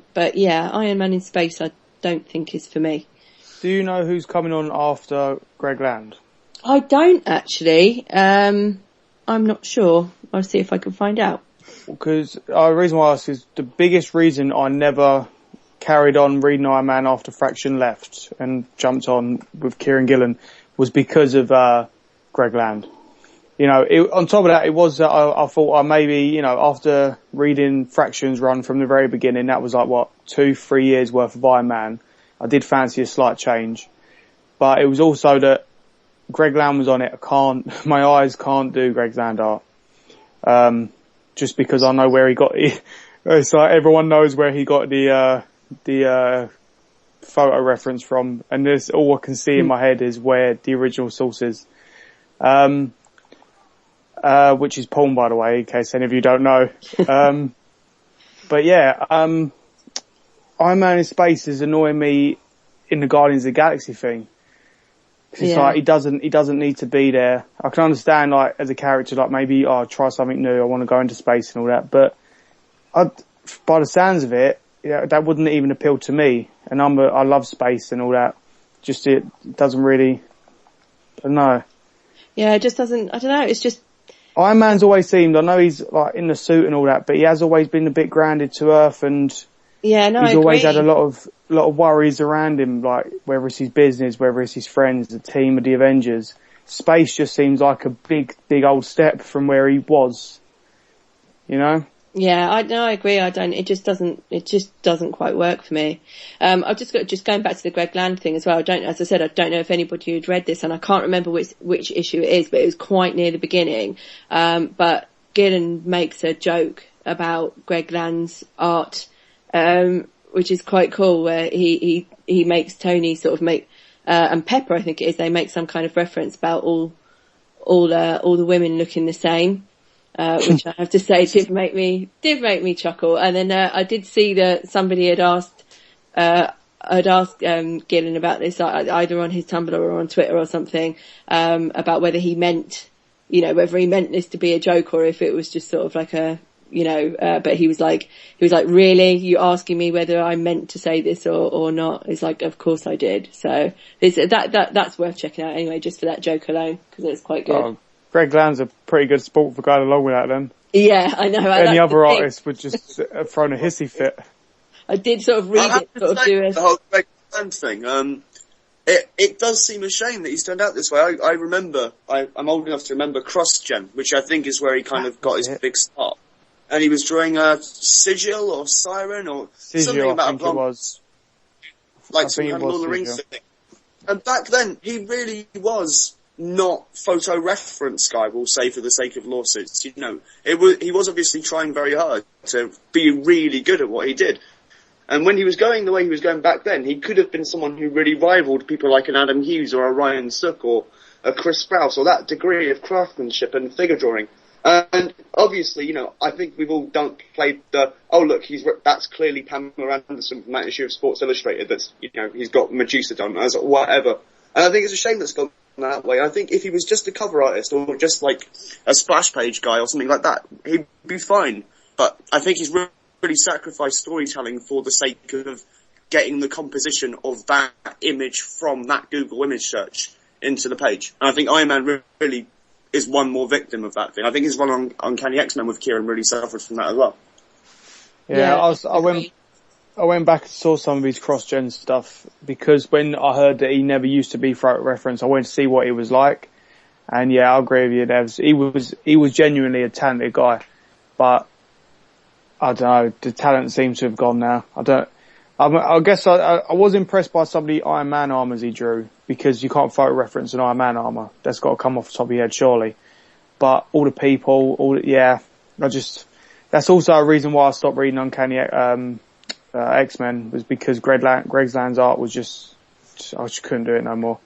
Man in space I don't think is for me. Do you know who's coming on after Greg Land? I don't actually. I'm not sure. I'll see if I can find out. Because the reason why I ask is the biggest reason I never carried on reading Iron Man after Fraction left and jumped on with Kieran Gillen was because of Greg Land. On top of that, it was I thought maybe after reading Fraction's run from the very beginning, that was like 2-3 years worth of Iron Man. I did fancy a slight change, but it was also that Greg Land was on it. My eyes can't do Greg Land art, just because I know where he got it. It's like everyone knows where he got the photo reference from, and this all I can see in my head is where the original source is, which is porn, by the way, in case any of you don't know. Iron Man in space is annoying me in the Guardians of the Galaxy thing. It's like he doesn't need to be there. I can understand, like, as a character, like maybe try something new. I want to go into space and all that, but by the sounds of it, that wouldn't even appeal to me. And I love space and all that. Just it doesn't really. I don't know. Yeah, it just doesn't. I don't know. It's just Iron Man's always seemed. I know he's like in the suit and all that, but he has always been a bit grounded to Earth, and he's always had a lot of worries around him, like whether it's his business, whether it's his friends, the team of the Avengers. Space just seems like a big old step from where he was. Yeah, I agree. It just doesn't quite work for me. I've just going back to the Greg Land thing as well. As I said, I don't know if anybody had read this, and I can't remember which issue it is, but it was quite near the beginning. But Gillen makes a joke about Greg Land's art, which is quite cool, where he makes Tony sort of make, and Pepper, I think it is, they make some kind of reference about all the women looking the same. Which I have to say did make me chuckle. And then I did see that somebody had asked Gillen about this, either on his Tumblr or on Twitter or something, about whether he meant this to be a joke or if it was just sort of like a, but he was like, really? You asking me whether I meant to say this or not? It's like, of course I did. So that's worth checking out anyway, just for that joke alone, because it's quite good. Oh, Greg Land's a pretty good sport for going along with that then. Yeah, I know. Any other artist would just have thrown a hissy fit. I did sort of read it, sort of do it. The whole Greg Land thing, it does seem a shame that he's turned out this way. I remember, I'm old enough to remember CrossGen, which I think is where he kind of got his big start. And he was drawing a Sigil or Siren or something about a blonde. Like some kind of Lord of the Rings thing. And back then, he really was not photo reference guy, we'll say, for the sake of lawsuits. He was obviously trying very hard to be really good at what he did. And when he was going the way he was going back then, he could have been someone who really rivaled people like an Adam Hughes or a Ryan Sook or a Chris Sprouse, or that degree of craftsmanship and figure drawing. And obviously, I think we've all played the, that's clearly Pamela Anderson from that issue of Sports Illustrated that's, he's got Medusa done as whatever. And I think it's a shame that Scott that way. I think if he was just a cover artist or just like a splash page guy or something like that, he'd be fine. But I think he's really sacrificed storytelling for the sake of getting the composition of that image from that Google image search into the page. And I think Iron Man really is one more victim of that thing. I think his run on Uncanny X-Men with Kieran really suffered from that as well. Yeah, I went back and saw some of his cross-gen stuff because when I heard that he never used to be photo reference, I went to see what he was like. And yeah, I agree with you, Devs. He was genuinely a talented guy, but I don't know, the talent seems to have gone now. I guess I was impressed by some of the Iron Man armours he drew, because you can't photo reference an Iron Man armour. That's got to come off the top of your head, surely. But all the people, that's also a reason why I stopped reading Uncanny X-Men, was because Greg Land's art was I just couldn't do it no more.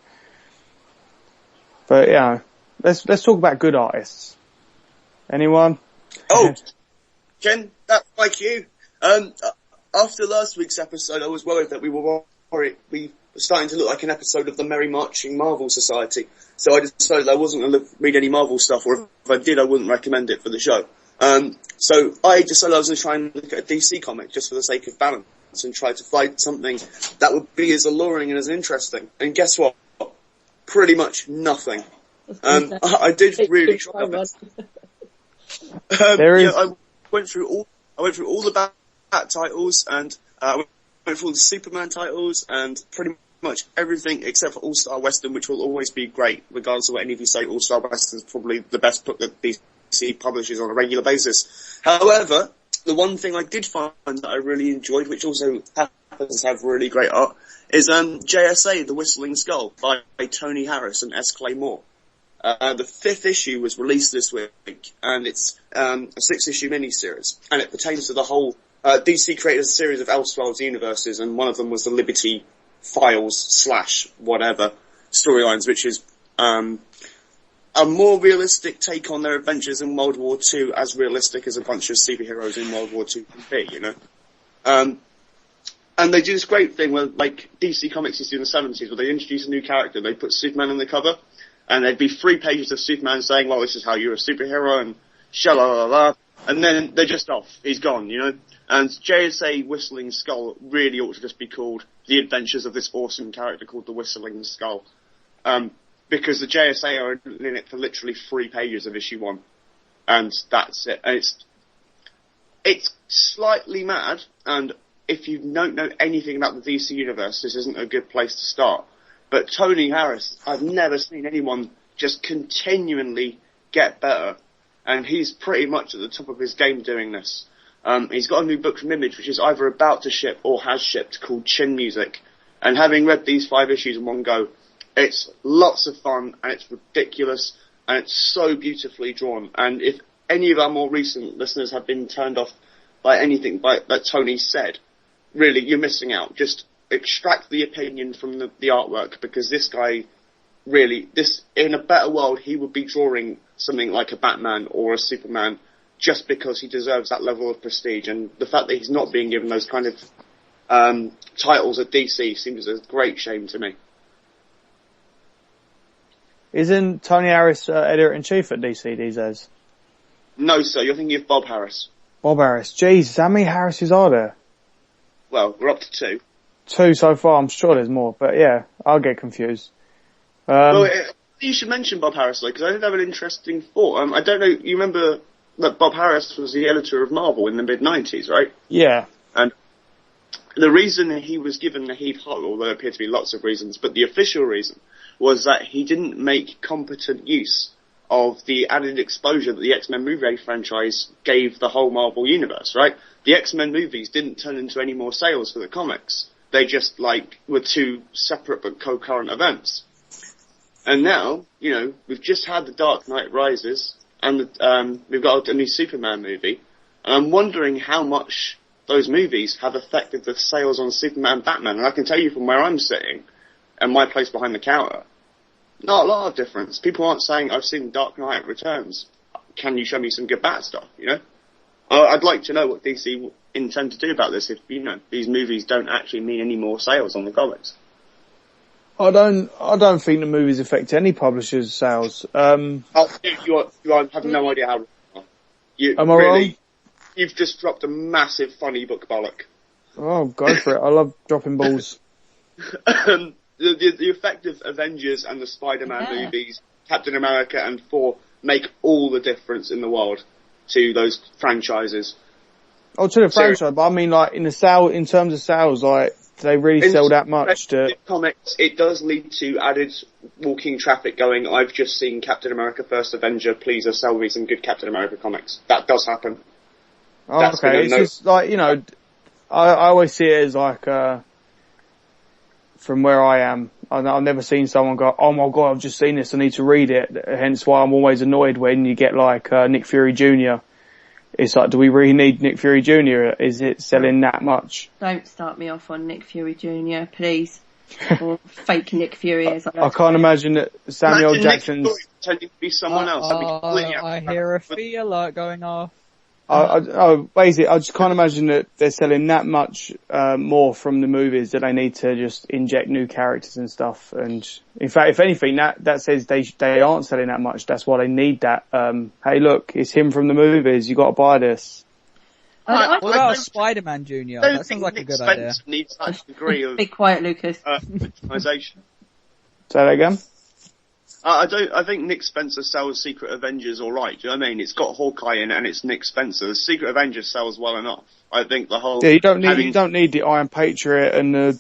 But yeah, let's talk about good artists. Anyone? Oh, Ken, that's like you. After last week's episode, I was worried that we were starting to look like an episode of the Merry Marching Marvel Society. So I decided I wasn't going to read any Marvel stuff, or if I did, I wouldn't recommend it for the show. So I decided I was going to try and look at a DC comic just for the sake of balance and try to find something that would be as alluring and as interesting. And guess what? Pretty much nothing. I did really try. I went through all the Bat titles, and I went through all the Superman titles, and pretty much everything except for All-Star Western, which will always be great, regardless of what any of you say. All-Star Western is probably the best book that DC publishes on a regular basis. However, the one thing I did find that I really enjoyed, which also happens to have really great art, is JSA, The Whistling Skull, by Tony Harris and S. Clay Moore. The 5th issue was released this week, and it's a 6-issue miniseries, and it pertains to the whole DC created a series of Elseworlds universes, and one of them was the Liberty Files / whatever storylines, which is a more realistic take on their adventures in World War II, as realistic as a bunch of superheroes in World War II can be, you know. And they do this great thing where, like DC Comics used to do in the 70s, where they introduce a new character, they put Superman on the cover, and there'd be 3 pages of Superman saying, well, this is how you're a superhero, and sha-la-la-la, and then they're just off. He's gone, you know. And JSA Whistling Skull really ought to just be called The Adventures of this awesome character called the Whistling Skull. Because the JSA are in it for literally 3 pages of issue 1. And that's it. And it's slightly mad, and if you don't know anything about the DC universe, this isn't a good place to start. But Tony Harris, I've never seen anyone just continually get better. And he's pretty much at the top of his game doing this. He's got a new book from Image, which is either about to ship or has shipped, called Chin Music. And having read these 5 issues in one go, it's lots of fun, and it's ridiculous, and it's so beautifully drawn. And if any of our more recent listeners have been turned off by anything that Tony said, really, you're missing out. Just extract the opinion from the artwork, because this guy, really, in a better world, he would be drawing something like a Batman or a Superman, just because he deserves that level of prestige. And the fact that he's not being given those kind of titles at DC seems a great shame to me. Isn't Tony Harris editor-in-chief at DC these days? No, sir, you're thinking of Bob Harris. Bob Harris. Jesus, how many Harrises are there? Well, we're up to 2. 2 so far, I'm sure there's more, but yeah, I'll get confused. You should mention Bob Harris, though, because I did have an interesting thought. I don't know, you remember that Bob Harris was the editor of Marvel in the mid-90s, right? Yeah. And the reason he was given the heave ho, although there appear to be lots of reasons, but the official reason was that he didn't make competent use of the added exposure that the X-Men movie franchise gave the whole Marvel universe, right? The X-Men movies didn't turn into any more sales for the comics. They just, were 2 separate but concurrent events. And now, you know, we've just had The Dark Knight Rises, and we've got a new Superman movie, and I'm wondering how much those movies have affected the sales on Superman Batman. And I can tell you from where I'm sitting, and my place behind the counter, not a lot of difference. People aren't saying, I've seen Dark Knight Returns. Can you show me some good Bat stuff, you know? I'd like to know what DC intend to do about this if, you know, these movies don't actually mean any more sales on the comics. I don't think the movies affect any publishers' sales. You have no idea how. Am I wrong? You've just dropped a massive funny book bollock. Oh, go for it. I love dropping balls. The effect of Avengers and the Spider-Man movies, Captain America and Thor make all the difference in the world to those franchises. Oh, to the franchise, but I mean, like, in terms of sales, like, they really sell that much to... comics, it does lead to added walking traffic going, I've just seen Captain America First Avenger, please sell me some good Captain America comics. That does happen. Oh, okay, it's just, like, you know, I always see it as, like, from where I am, I've never seen someone go, oh my god, I've just seen this, I need to read it. Hence why I'm always annoyed when you get, like, Nick Fury Jr., It's like, do we really need Nick Fury Jr.? Is it selling that much? Don't start me off on Nick Fury Jr., please. Or fake Nick Fury, as I can't imagine that Samuel Jackson's... Nick pretending to be someone else. I hear a fee alert going off. Basically, I just can't imagine that they're selling that much more from the movies that they need to just inject new characters and stuff. And in fact, if anything, that says they aren't selling that much. That's why they need that. Hey, look, it's him from the movies. You got to buy this. What about Spider-Man Jr.? That sounds like a good idea. Needs that degree of be quiet, Lucas. victimization. Say that again. I think Nick Spencer sells Secret Avengers all right. Do you know what I mean? It's got Hawkeye in it, and it's Nick Spencer. The Secret Avengers sells well enough. I think the whole you don't need the Iron Patriot and the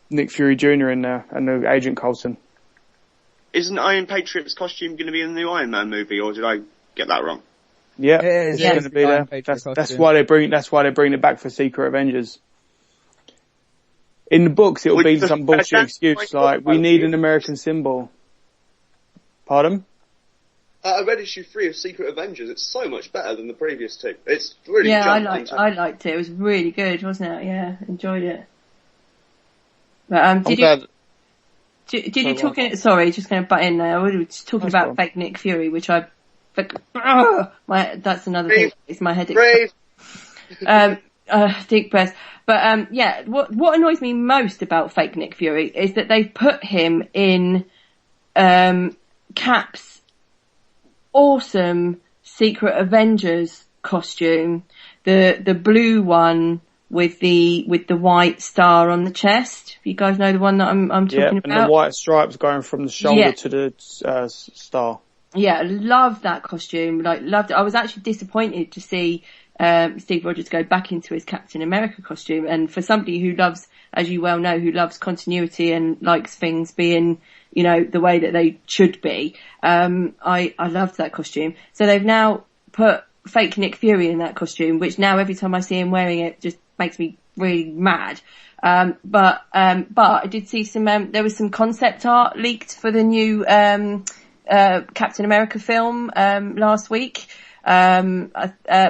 Nick Fury Jr. in there and the Agent Coulson. Isn't Iron Patriot's costume going to be in the new Iron Man movie, or did I get that wrong? Yeah, it's going to be there. That's why they bring it back for Secret Avengers. In the books, it will be some bullshit excuse like we need an American symbol. Pardon? I read issue 3 of Secret Avengers. It's so much better than the previous two. It's really I liked it. It was really good, wasn't it? Yeah, enjoyed it. But did you talk? Sorry, just going to butt in there. We were just talking about fake Nick Fury, which that's another thing. It's my headache. Deep breath. But what annoys me most about fake Nick Fury is that they've put him in Cap's awesome Secret Avengers costume, the blue one with the white star on the chest. You guys know the one that I'm talking about? And the white stripes going from the shoulder to the star. Yeah, love that costume. Loved it. I was actually disappointed to see Steve Rogers go back into his Captain America costume. And for somebody who loves, as you well know, who loves continuity and likes things being, you know, the way that they should be, I loved that costume. So they've now put fake Nick Fury in that costume, which now every time I see him wearing it just makes me really mad. But I did see there was some concept art leaked for the new Captain America film last week. But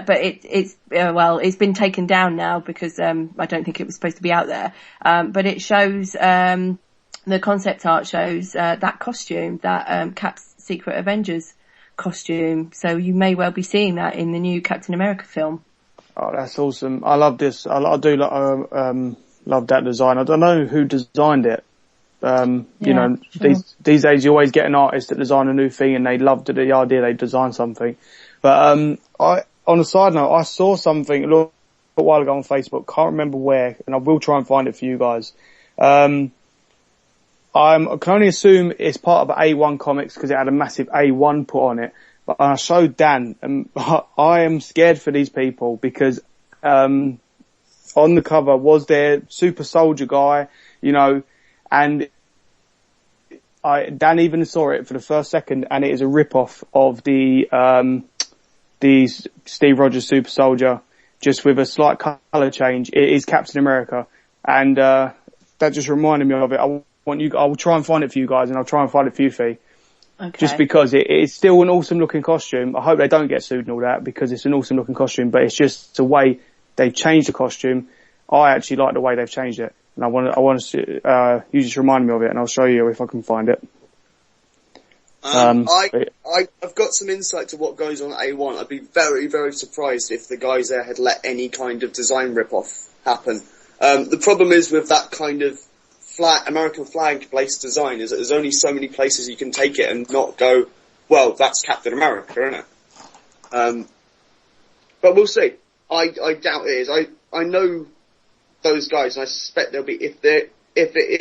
it's been taken down now because I don't think it was supposed to be out there. But it shows the concept art shows that costume, that Cap's Secret Avengers costume. So you may well be seeing that in the new Captain America film. Oh, that's awesome! I love this. I do love that design. I don't know who designed it. You know, sure. These days you always get an artist that design a new thing and they love the idea they design something. But on a side note, I saw something a little while ago on Facebook, can't remember where, and I will try and find it for you guys. I can only assume it's part of A1 Comics because it had a massive A1 put on it. But I showed Dan, and I am scared for these people because on the cover was their super soldier guy, you know, and Dan even saw it for the first second, and it is a rip-off of the Steve Rogers Super Soldier, just with a slight colour change. It is Captain America, and that just reminded me of it. I will try and find it for you guys, and I'll try and find it for you, Fee. Okay. Just because it's still an awesome looking costume. I hope they don't get sued and all that because it's an awesome looking costume, but it's just the way they've changed the costume. I actually like the way they've changed it. And I want to, you just remind me of it and I'll show you if I can find it. I've got some insight to what goes on at A1. I'd be very, very surprised if the guys there had let any kind of design rip-off happen. The problem is with that kind of American flag based design is that there's only so many places you can take it and not go, well, that's Captain America, isn't it? But we'll see. I doubt it is. I know those guys, and I suspect there'll be, if it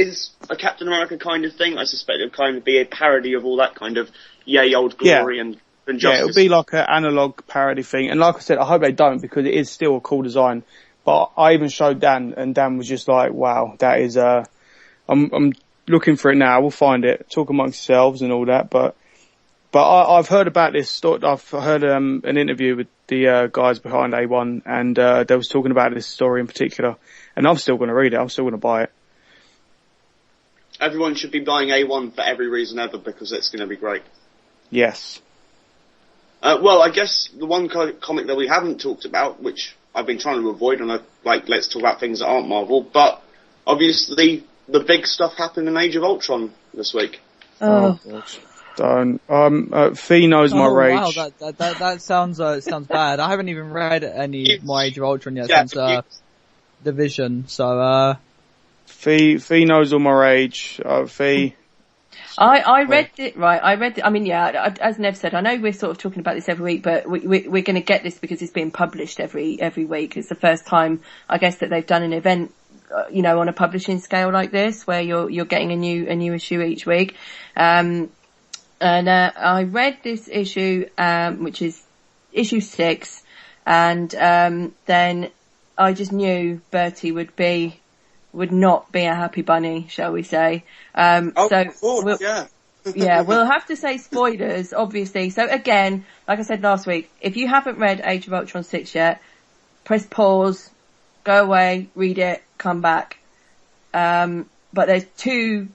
is a Captain America kind of thing, I suspect it'll kind of be a parody of all that kind of yay old glory and justice. Yeah, it'll be like an analog parody thing. And like I said, I hope they don't, because it is still a cool design. But I even showed Dan, and Dan was just like, wow, that is, I'm looking for it now. We'll find it. Talk amongst yourselves and all that. But I've heard about this. I've heard an interview with the guys behind A1, and they was talking about this story in particular. And I'm still going to read it. I'm still going to buy it. Everyone should be buying A1 for every reason ever, because it's going to be great. Yes. Well, I guess the one comic that we haven't talked about, which I've been trying to avoid, and let's talk about things that aren't Marvel, but obviously the big stuff happened in Age of Ultron this week. Oh. Don't. Fee knows my rage. Wow, that sounds bad. I haven't even read any more Age of Ultron yet since Division, so Fee knows all my rage. Fee. I read it, right, I mean, yeah, as Nev said, I know we're sort of talking about this every week, but we're going to get this because it's being published every week. It's the first time, I guess, that they've done an event, on a publishing scale like this, where you're getting a new issue each week. And I read this issue, which is issue 6, and then I just knew Bertie would not be a happy bunny, shall we say. We'll have to say spoilers, obviously. So again, like I said last week, if you haven't read Age of Ultron 6 yet, press pause, go away, read it, come back. But there's two,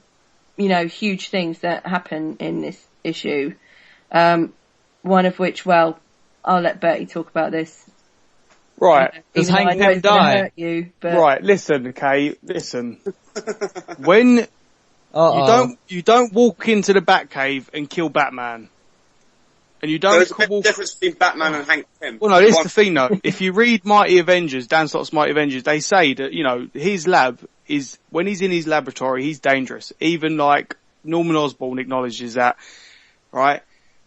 huge things that happen in this issue. One of which, well, I'll let Bertie talk about this. Right. Does Hank Pym die? Right, listen. When you don't walk into the Batcave and kill Batman. And you don't There's a big difference between Batman and Hank Pym. Well, no, this is the thing though. If you read Mighty Avengers, Dan Slott's Mighty Avengers, they say that, his lab is, when he's in his laboratory, he's dangerous. Even Norman Osborn acknowledges that, right?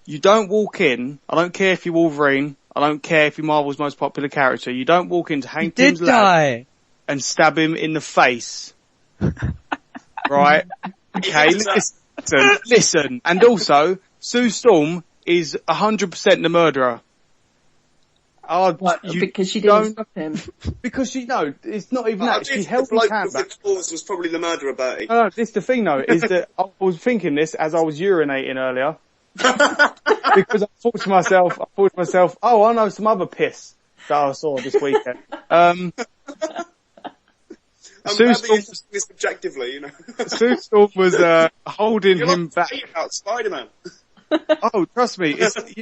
You don't walk in, I don't care if you're Wolverine, I don't care if you're Marvel's most popular character, you don't walk into Hank Pym's lab and stab him in the face. Right? Okay, listen. And also, Sue Storm is 100% the murderer. Because she didn't stop him? Because it's not even that. She held his hand back. Was probably the murderer, Bertie. No, this is the thing though, is that I was thinking this as I was urinating earlier. Because I thought to myself, oh, I know some other piss that I saw this weekend. Sue Storm, subjectively, Sue Storm was holding him back. About Spider-Man. Oh, trust me,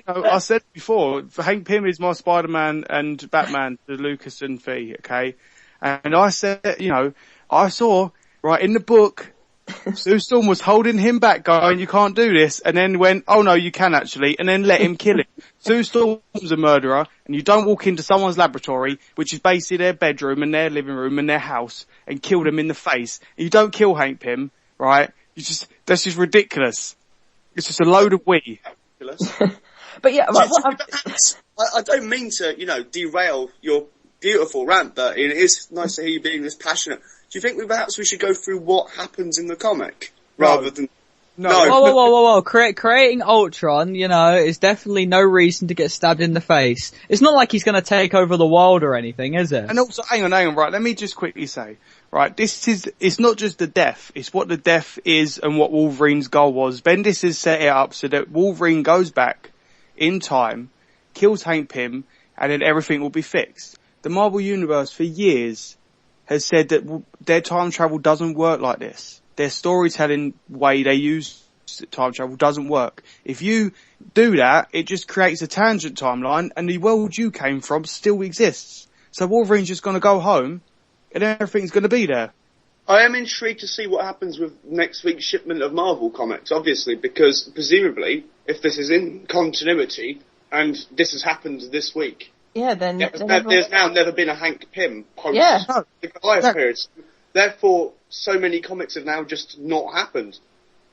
I said before, Hank Pym is my Spider-Man and Batman to Lucas and Fee, okay? And I said, I saw, right in the book, Sue Storm was holding him back, going, you can't do this, and then went, oh no, you can actually, and then let him kill him. Sue Storm's a murderer, and you don't walk into someone's laboratory, which is basically their bedroom and their living room and their house, and kill them in the face. You don't kill Hank Pym, right? That's just ridiculous. It's just a load of wee. But yeah, I don't mean to, derail your beautiful rant, but it is nice to hear you being this passionate. Do you think perhaps we should go through what happens in the comic rather than? No. Whoa. Creating Ultron, is definitely no reason to get stabbed in the face. It's not like he's going to take over the world or anything, is it? And also, hang on, right, let me just quickly say, right, it's not just the death, it's what the death is and what Wolverine's goal was. Bendis has set it up so that Wolverine goes back in time, kills Hank Pym, and then everything will be fixed. The Marvel Universe for years has said that their time travel doesn't work like this. Their storytelling way they use time travel doesn't work. If you do that, it just creates a tangent timeline, and the world you came from still exists. So Wolverine's just going to go home, and everything's going to be there. I am intrigued to see what happens with next week's shipment of Marvel comics, obviously, because presumably, if this is in continuity, and this has happened this week, then there's now never been a Hank Pym post the Goliath period. Therefore, so many comics have now just not happened.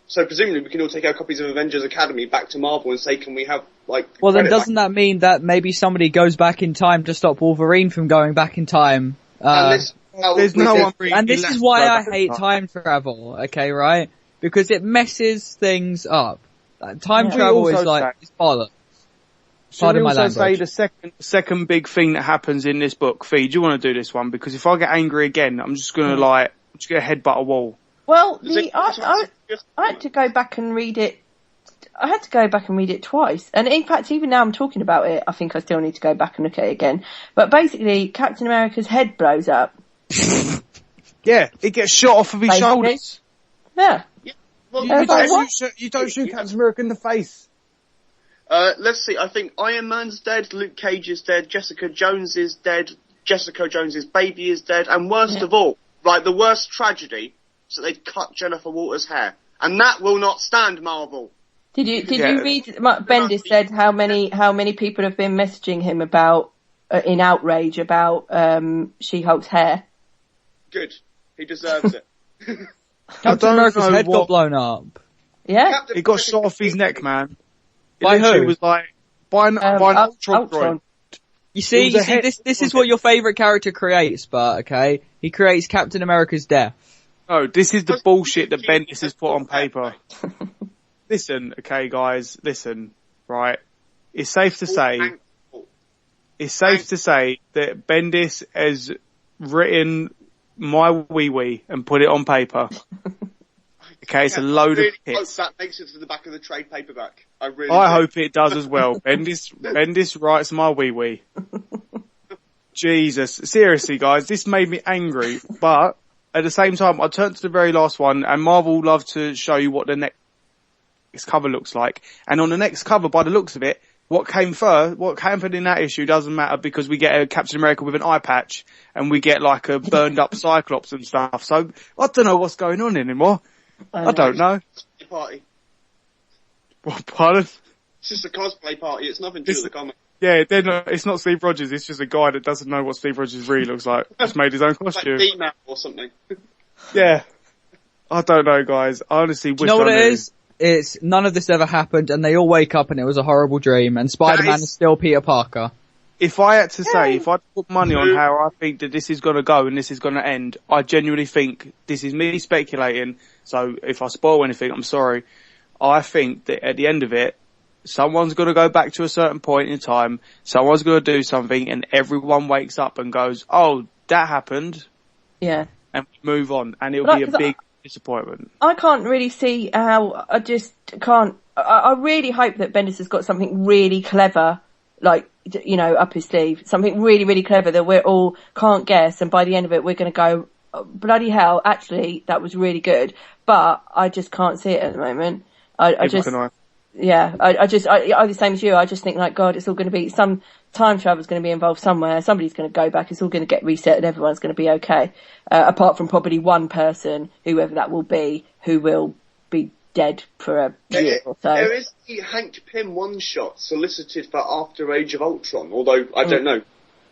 So presumably we can all take our copies of Avengers Academy back to Marvel and say, can we have, like... Well, then doesn't that mean that maybe somebody goes back in time to stop Wolverine from going back in time? There's no one really and this left is why to go I back in hate time travel, okay, right? Because it messes things up. Time travel is like, it's bollocks. Should we my also say language. the second big thing that happens in this book? Fee, do you want to do this one? Because if I get angry again, I'm just going to headbutt a wall. Well, I had to go back and read it. I had to go back and read it twice. And in fact, even now I'm talking about it, I think I still need to go back and look at it again. But basically, Captain America's head blows up. Yeah, it gets shot off of his shoulders. Yeah. Well, You don't shoot Captain America in the face. Let's see, I think Iron Man's dead, Luke Cage is dead, Jessica Jones is dead, Jessica Jones's baby is dead, and worst of all, right, the worst tragedy is that they've cut Jennifer Walters' hair. And that will not stand, Marvel. Did you read, Bendis said how many people have been messaging him about, in outrage about, She-Hulk's hair? Good. He deserves it. Captain America's head got blown up. Yeah? It got shot off his neck, man. By who? It was like, by an Ultron droid. You see, this is what your favourite character creates, but, okay? He creates Captain America's death. No, this is the bullshit that Bendis has put on paper. Listen, okay, guys, listen, right? It's safe to say that Bendis has written my wee and put it on paper. Okay, it's a load of hits. That makes it to the back of the trade paperback. I hope it does as well. Bendis writes my wee. Jesus, seriously, guys, this made me angry. But at the same time, I turned to the very last one, and Marvel love to show you what the next cover looks like. And on the next cover, by the looks of it, what came first, what happened in that issue doesn't matter because we get a Captain America with an eye patch, and we get like a burned up Cyclops and stuff. So I don't know what's going on anymore. I don't know. Party. What, pardon? It's just a cosplay party. It's nothing to do with the comic. Yeah, it's not Steve Rogers. It's just a guy that doesn't know what Steve Rogers really looks like. Just made his own costume. Like D-Man or something. Yeah. I don't know, guys. I honestly wish I knew. You know what it is? It's none of this ever happened, and they all wake up and it was a horrible dream, and Spider-Man is still Peter Parker. If I had to say, if I put money on how I think that this is going to go and this is going to end, I genuinely think, this is me speculating, so if I spoil anything, I'm sorry. I think that at the end of it, someone's going to go back to a certain point in time, someone's going to do something, and everyone wakes up and goes, oh, that happened. Yeah. And move on, and it'll be a big disappointment. I can't really see how, I just can't, I really hope that Bendis has got something really clever, like, you know, up his sleeve. Something really, really clever that we all can't guess, and by the end of it we're going to go, oh, bloody hell, actually, that was really good. But I just can't see it at the moment. I'm the same as you. I just think, like, God, it's all going to be, some time travel's going to be involved somewhere. Somebody's going to go back. It's all going to get reset and everyone's going to be okay. Apart from probably one person, whoever that will be, who will be dead for a year or so. There is the Hank Pym one-shot solicited for after Age of Ultron, although, I don't know,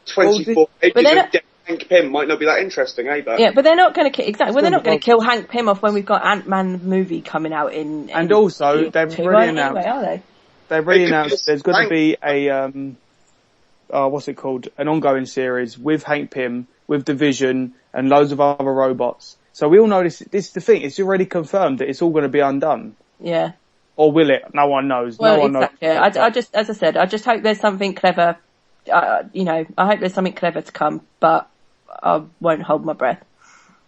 24 pages of dead Hank Pym might not be that interesting, eh? But yeah, but they're not going to they're not going to kill Hank Pym off when we've got Ant-Man movie coming out in and also, they've already announced, are they? They've already announced there's going to be a, what's it called? An ongoing series with Hank Pym, with the Vision, and loads of other robots. So we all know this is the thing, it's already confirmed that it's all going to be undone. Yeah. Or will it? No one knows. Well, no one exactly. knows. I just, as I said, I just hope there's something clever, you know, I hope there's something clever to come, but I won't hold my breath.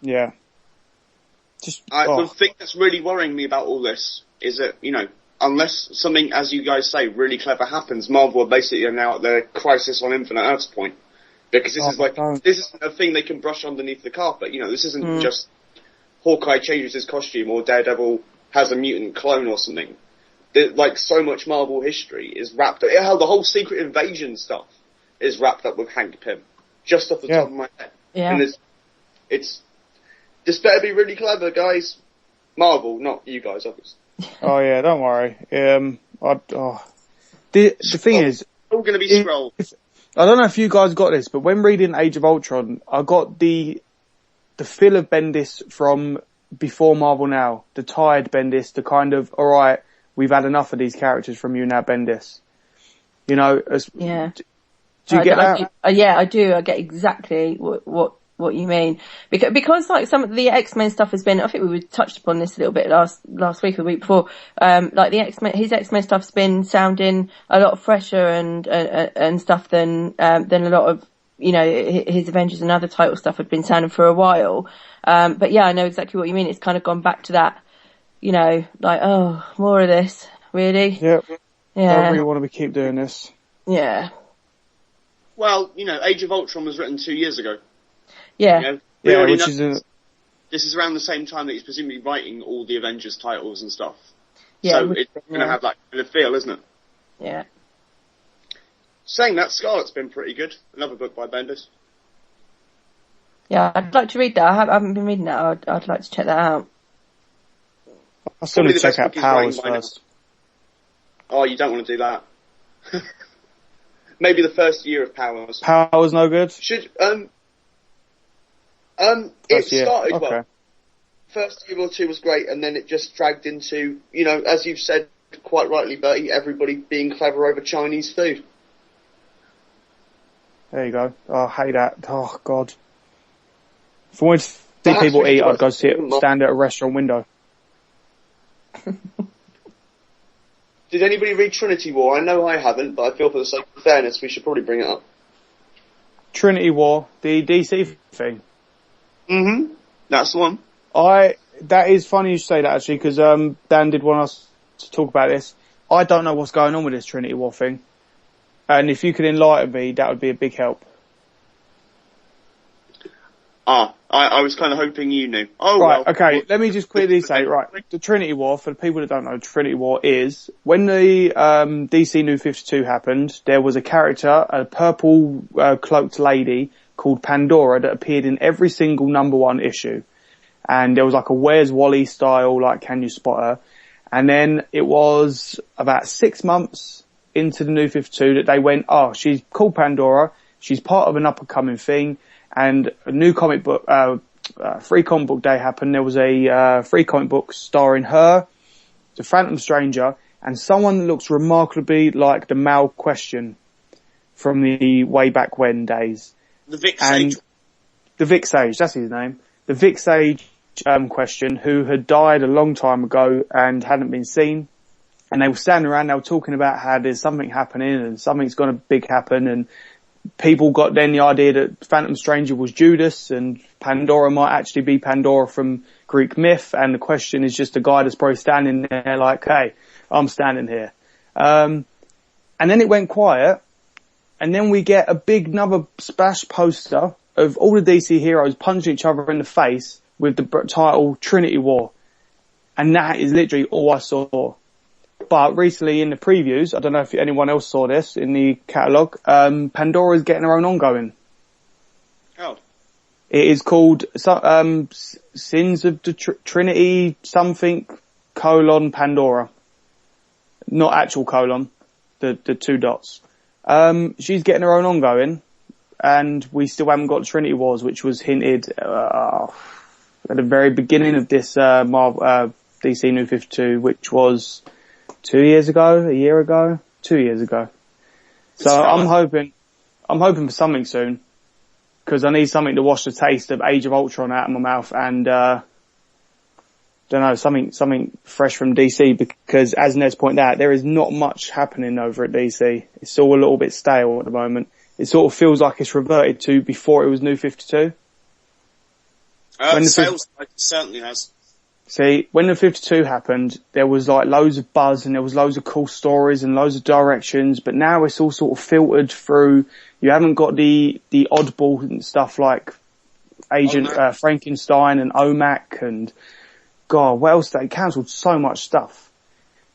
Yeah. The thing that's really worrying me about all this is that, you know, unless something, as you guys say, really clever happens, Marvel are basically now at their Crisis on Infinite Earths point. Because this isn't a thing they can brush underneath the carpet. You know, this isn't just Hawkeye changes his costume or Daredevil has a mutant clone or something. Like, so much Marvel history is wrapped up. Hell, the whole Secret Invasion stuff is wrapped up with Hank Pym. Just off the top of my head. Yeah. And it's just better be really clever, guys. Marvel, not you guys, obviously. Oh yeah, don't worry. The thing is, all going to be scrolled. I don't know if you guys got this, but when reading Age of Ultron, I got the the feel of Bendis from before Marvel Now, the tired Bendis, the kind of, all right, we've had enough of these characters from you now, Bendis. You know, Yeah. Do you get that? Yeah, I do. I get exactly what you mean. Because like some of the X-Men stuff has been, I think we touched upon this a little bit last week or the week before, like his X-Men stuff's been sounding a lot fresher and stuff than a lot of, you know, his Avengers and other title stuff had been sounding for a while. But yeah, I know exactly what you mean. It's kind of gone back to that, you know, like, oh, more of this, really? Yeah. Yeah. I really want to keep doing this. Yeah. Well, you know, Age of Ultron was written 2 years ago. Yeah. You know, we already which know is this is around the same time that he's presumably writing all the Avengers titles and stuff. Yeah, so it's going to have that kind of feel, isn't it? Yeah. Saying that, Scarlet's been pretty good. Another book by Bendis. Yeah, I'd like to read that. I haven't been reading that. I'd like to check that out. I still need to check out Powers first. Oh, you don't want to do that. Maybe the first year of Powers. Powers no good? It started well. First year or two was great, and then it just dragged into, you know, as you've said quite rightly, Bertie, everybody being clever over Chinese food. There you go. Oh, I hate that. Oh, God. If I wanted to see people eat, I'd go stand at a restaurant window. Did anybody read Trinity War? I know I haven't, but I feel for the sake of fairness, we should probably bring it up. Trinity War, the DC thing. Mm-hmm. That's the one. That is funny you say that, actually, because Dan did want us to talk about this. I don't know what's going on with this Trinity War thing. And if you could enlighten me, that would be a big help. I was kind of hoping you knew. Oh, right, well. okay, let me just quickly say, right, the Trinity War, for the people that don't know, Trinity War is, when the DC New 52 happened, there was a character, a purple cloaked lady called Pandora that appeared in every single #1 issue. And there was like a Where's Wally style, like, can you spot her? And then it was about 6 months into the New 52 that they went, oh, she's called Pandora, she's part of an up-and-coming thing, and a new comic book, free comic book day happened. There was a free comic book starring her, the Phantom Stranger, and someone that looks remarkably like the Mal Question from the way back when days. The Vic Sage. The Vic Sage, that's his name. The Vic Sage Question, who had died a long time ago and hadn't been seen. And they were standing around, they were talking about how there's something happening and something's going to big happen, and people got then the idea that Phantom Stranger was Judas and Pandora might actually be Pandora from Greek myth, and the Question is just a guy that's probably standing there like, hey, I'm standing here. And then it went quiet, and then we get a big another splash poster of all the DC heroes punching each other in the face with the title Trinity War. And that is literally all I saw. But recently in the previews, I don't know if anyone else saw this in the catalogue, Pandora's getting her own ongoing. Oh. It is called Sins of the Trinity something Pandora. Not actual colon, the 2 dots. She's getting her own ongoing, and we still haven't got Trinity Wars, which was hinted at the very beginning of this DC New 52, which was 2 years ago, a year ago, 2 years ago. So I'm hoping for something soon, because I need something to wash the taste of Age of Ultron out of my mouth, and don't know, something fresh from DC, because as Ned's pointed out, there is not much happening over at DC. It's all a little bit stale at the moment. It sort of feels like it's reverted to before it was New 52. Sales certainly has. See, when the 52 happened, there was like loads of buzz and there was loads of cool stories and loads of directions, but now it's all sort of filtered through. You haven't got the oddball and stuff like Agent Frankenstein and OMAC and God, what else? They cancelled so much stuff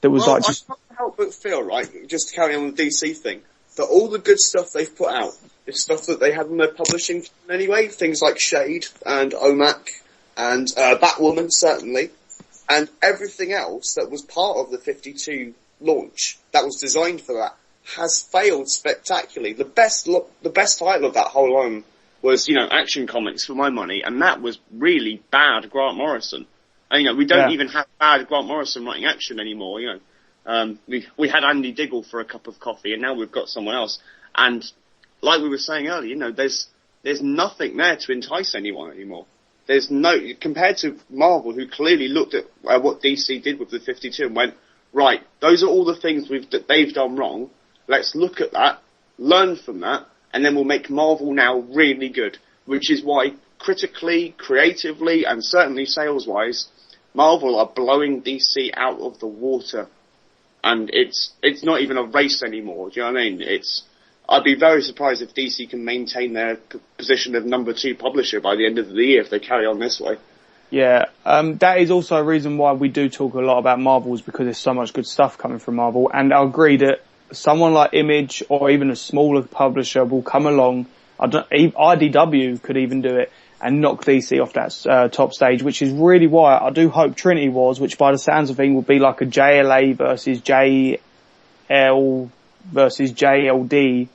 that was like just. I can't help but feel, right, just to carry on the DC thing, that all the good stuff they've put out is stuff that they had in their publishing anyway. Things like Shade and OMAC. And Batwoman, certainly, and everything else that was part of the 52 launch that was designed for that has failed spectacularly. The best title of that whole line was, Action Comics for my money, and that was really bad Grant Morrison. And, we don't even have bad Grant Morrison writing action anymore, we had Andy Diggle for a cup of coffee, and now we've got someone else. And like we were saying earlier, there's nothing there to entice anyone anymore. There's compared to Marvel, who clearly looked at what DC did with the 52 and went, right, those are all the things that they've done wrong. Let's look at that, learn from that, and then we'll make Marvel now really good. Which is why, critically, creatively, and certainly sales-wise, Marvel are blowing DC out of the water. And it's not even a race anymore, do you know what I mean? I'd be very surprised if DC can maintain their position of number 2 publisher by the end of the year if they carry on this way. Yeah, that is also a reason why we do talk a lot about Marvel, is because there's so much good stuff coming from Marvel. And I agree that someone like Image or even a smaller publisher will come along. IDW could even do it and knock DC off that top stage, which is really why I do hope Trinity Wars, which by the sounds of things will be like a JLA versus JL versus JLD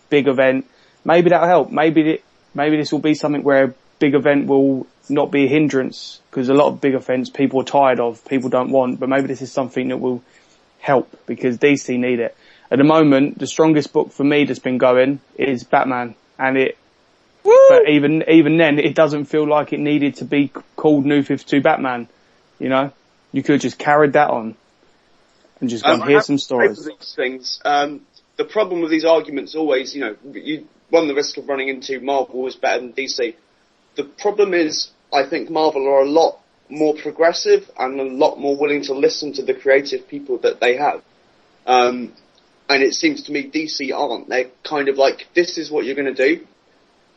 big event. Maybe that'll help. Maybe this will be something where a big event will not be a hindrance, because a lot of big events people are tired of, people don't want, but maybe this is something that will help because DC need it. At the moment, the strongest book for me that's been going is Batman, and but even then, it doesn't feel like it needed to be called New 52 Batman. You could have just carried that on and just gone, here's some stories. These things. The problem with these arguments always, you run the risk of running into Marvel is better than DC. The problem is, I think Marvel are a lot more progressive and a lot more willing to listen to the creative people that they have. And it seems to me DC aren't. They're kind of like, this is what you're going to do,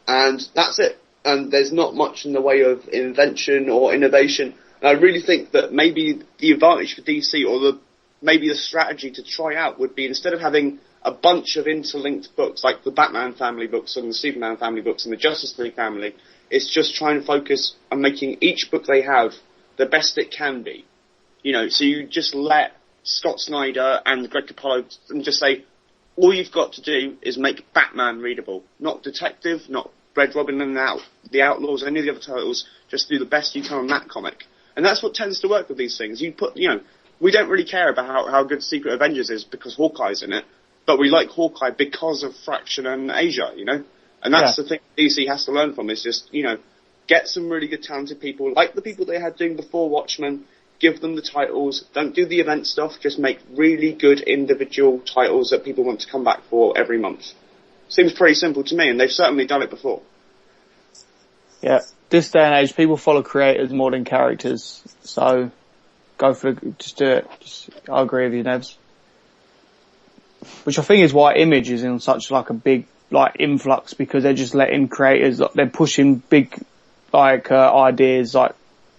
and that's it. And there's not much in the way of invention or innovation. And I really think that maybe the advantage for DC, or maybe the strategy to try out, would be, instead of having a bunch of interlinked books like the Batman family books and the Superman family books and the Justice League family, it's just trying to focus on making each book they have the best it can be. So you just let Scott Snyder and Greg Capullo and just say, all you've got to do is make Batman readable. Not Detective, not Red Robin and the Outlaws, any of the other titles. Just do the best you can on that comic. And that's what tends to work with these things. We don't really care about how good Secret Avengers is because Hawkeye's in it, but we like Hawkeye because of Fraction and Asia, And that's the thing DC has to learn from, is just, get some really good talented people, like the people they had doing before Watchmen, give them the titles, don't do the event stuff, just make really good individual titles that people want to come back for every month. Seems pretty simple to me, and they've certainly done it before. Yeah, this day and age, people follow creators more than characters, so just do it. I agree with you, Nevs. Which I think is why Image is in such like a big influx, because they're just letting creators, they're pushing big ideas that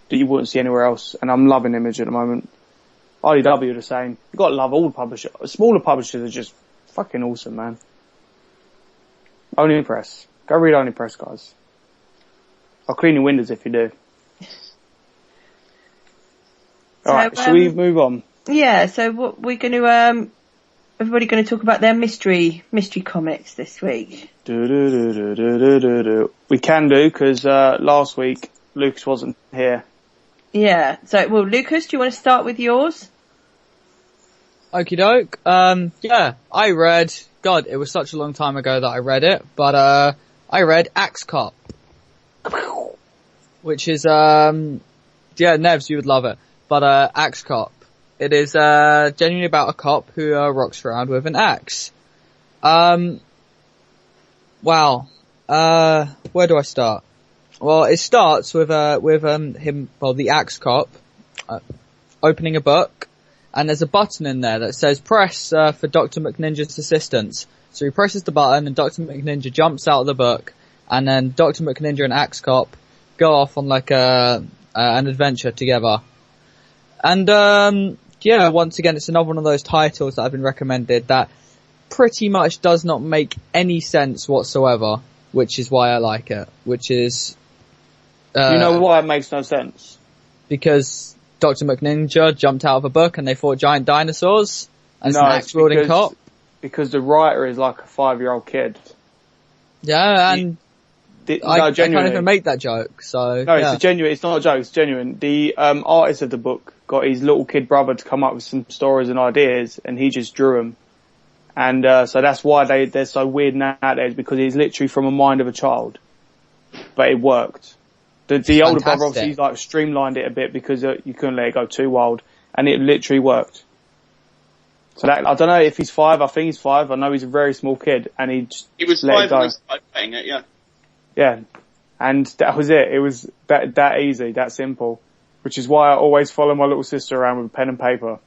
you wouldn't see anywhere else, and I'm loving Image at the moment. IDW are the same. You've got to love all the publishers. Smaller publishers are just fucking awesome, man. Only Press. Go read Only Press, guys. I'll clean your windows if you do. Alright, shall we move on? Yeah, so what we're going to, everybody going to talk about their mystery comics this week. We can do, because last week Lucas wasn't here. Yeah, so, Lucas, do you want to start with yours? Okie doke. Yeah, I read, God, it was such a long time ago that I read it, but I read Axe Cop. Which is, yeah, Nevs, you would love it. But Axe Cop. It is genuinely about a cop who rocks around with an axe. Wow. Where do I start? Well, it starts with him, the Axe Cop, opening a book, and there's a button in there that says press for Dr. McNinja's assistance. So he presses the button, and Dr. McNinja jumps out of the book, and then Dr. McNinja and Axe Cop go off on like an adventure together. And yeah, once again, it's another one of those titles that I've been recommended that pretty much does not make any sense whatsoever, which is why I like it. Which is, you know why it makes no sense? Because Dr. McNinja jumped out of a book and they fought giant dinosaurs, and it's an axe-wielding cop. Because the writer is like a 5-year-old kid. Yeah, and I can't even make that joke, so... No, yeah. it's not a joke, it's genuine. The artist of the book got his little kid brother to come up with some stories and ideas, and he just drew them. And so that's why they're so weird nowadays, because he's literally from a mind of a child. But it worked. The older brother obviously like streamlined it a bit because you couldn't let it go too wild, and it literally worked. So that, I don't know if he's 5. I think he's 5. I know he's a very small kid, and he was 5 when I started playing it. Yeah. Yeah, and that was it. It was that easy, that simple, which is why I always follow my little sister around with pen and paper.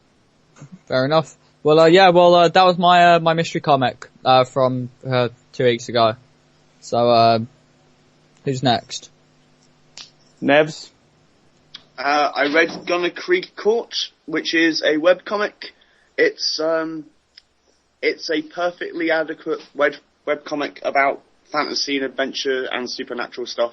Fair enough. Well, that was my my mystery comic from 2 weeks ago. So, who's next? Nevs? I read Gunner Creek Court, which is a webcomic. It's a perfectly adequate webcomic about fantasy and adventure and supernatural stuff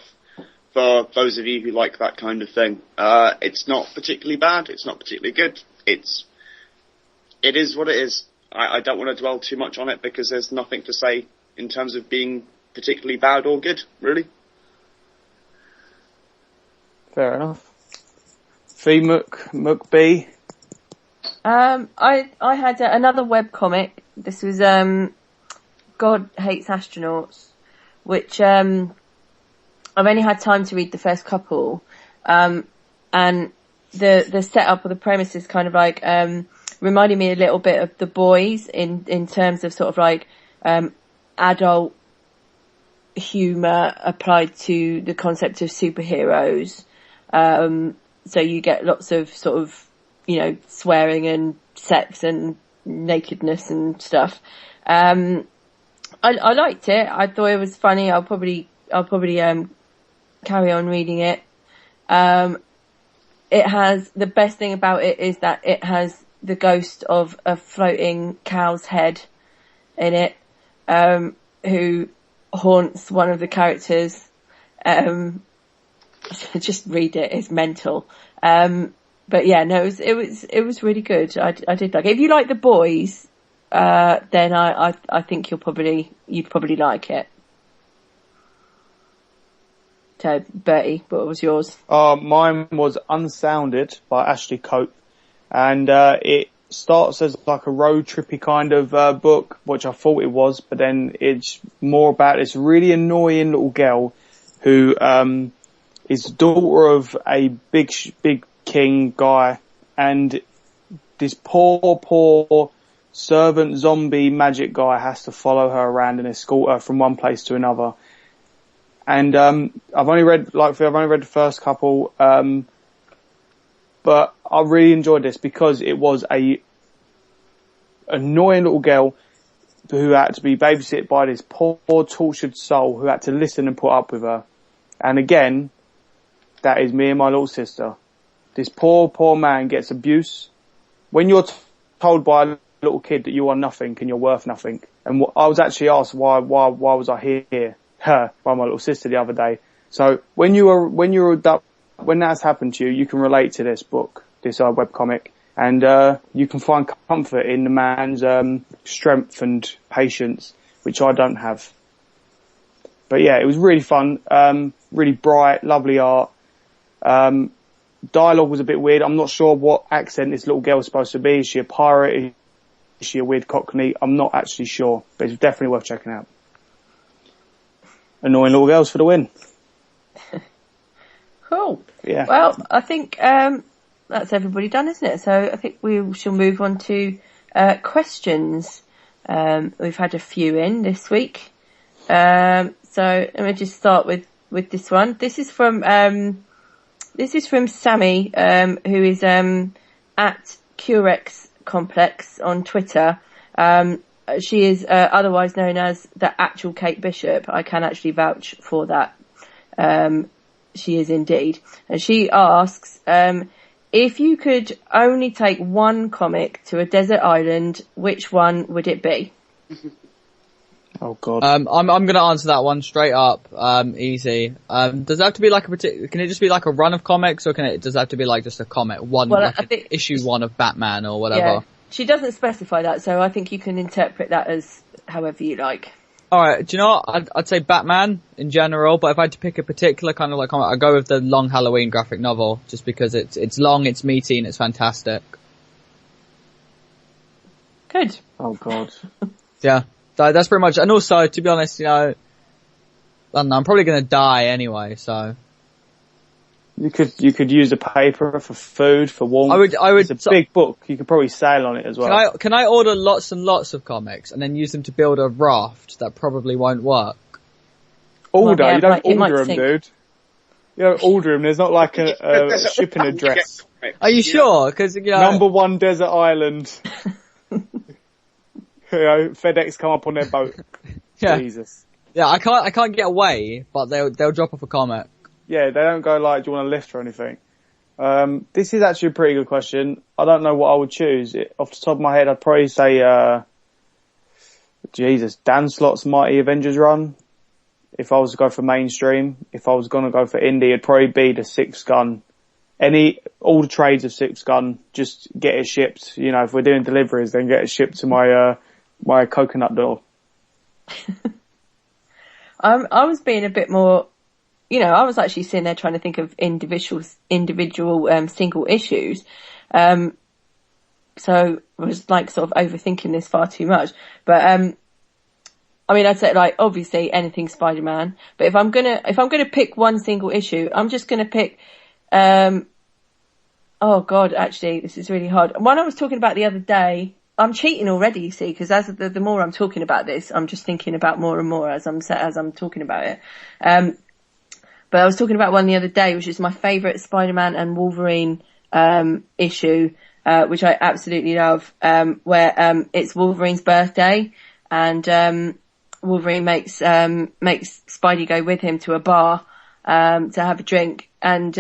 for those of you who like that kind of thing. It's not particularly bad, it's not particularly good. It is what it is. I don't want to dwell too much on it because there's nothing to say in terms of being particularly bad or good, really. Fair enough. Fee Mook B. I had another webcomic. This was God Hates Astronauts, which I've only had time to read the first couple, and the setup or the premise is kind of like reminding me a little bit of The Boys in terms of sort of like adult humour applied to the concept of superheroes. So you get lots of sort of, swearing and sex and nakedness and stuff. I liked it. I thought it was funny. I'll probably carry on reading it. It has, the best thing about it is that it has the ghost of a floating cow's head in it, who haunts one of the characters. Just read it. It's mental. But yeah, no, it was really good. I did like it. If you like The Boys, then I think you'd probably like it. So, Bertie, what was yours? Mine was Unsounded by Ashley Cope, and it starts as like a road trippy kind of book, which I thought it was, but then it's more about this really annoying little girl who is the daughter of a big king guy, and this poor servant zombie magic guy has to follow her around and escort her from one place to another. And I've only read the first couple, but I really enjoyed this because it was a annoying little girl who had to be babysitted by this poor tortured soul who had to listen and put up with her. And again, that is me and my little sister. This poor man gets abuse. When you're told by a little kid that you are nothing and you're worth nothing. And I was actually asked why was I here by my little sister the other day. So when that's happened to you, you can relate to this book, this webcomic, and you can find comfort in the man's strength and patience, which I don't have. But yeah, it was really fun, really bright, lovely art. Dialogue was a bit weird. I'm not sure what accent this little girl is supposed to be. Is she a pirate? Is she a weird Cockney? I'm not actually sure, but it's definitely worth checking out. Annoying little girls for the win. Cool. Yeah. Well, I think that's everybody done, isn't it? So I think we shall move on to questions. We've had a few in this week. So let me just start with this one. This is from Sammy, who is at Curex Complex on Twitter. She is otherwise known as the actual Kate Bishop. I can actually vouch for that. She is indeed. And she asks, if you could only take one comic to a desert island, which one would it be? Oh God. I'm going to answer that one straight up. Easy. Does it have to be like can it just be like a run of comics, or does it have to be like just a comic? Issue 1 of Batman or whatever? Yeah, she doesn't specify that, so I think you can interpret that as however you like. Alright, do you know what? I'd say Batman in general, but if I had to pick a particular kind of like comic, I'd go with the Long Halloween graphic novel, just because it's long, it's meaty, and it's fantastic. Good. Oh God. Yeah, that's pretty much, and also, to be honest, you know, I don't know, I'm probably gonna die anyway, so. You could use the paper for food, for warmth. I would. It's a big book. You could probably sail on it as well. Can I order lots and lots of comics and then use them to build a raft that probably won't work? Order? Well, you don't it might order them, sink. dude. You don't order them. There's not like a shipping address. Are you sure? Because, you know, Number 1 desert island. You know, FedEx come up on their boat. Yeah. Jesus. Yeah, I can't get away, but they'll drop off a comic. Yeah, they don't go like, do you want a lift or anything? This is actually a pretty good question. I don't know what I would choose. Off the top of my head, I'd probably say, Dan Slott's Mighty Avengers run. If I was to go for mainstream, if I was going to go for indie, it'd probably be the 6 gun. All the trades of 6 gun, just get it shipped. You know, if we're doing deliveries, then get it shipped to my coconut door. I was being a bit more, you know, I was actually sitting there trying to think of individual single issues. So I was like sort of overthinking this far too much. But, I mean, I'd say like, obviously anything Spider-Man, but if I'm gonna pick one single issue, I'm just gonna pick, oh God, actually, this is really hard. One I was talking about the other day, I'm cheating already, you see, because as the more I'm talking about this, I'm just thinking about more and more as I'm talking about it. But I was talking about one the other day, which is my favourite Spider-Man and Wolverine issue, which I absolutely love, where it's Wolverine's birthday, and Wolverine makes Spidey go with him to a bar to have a drink, and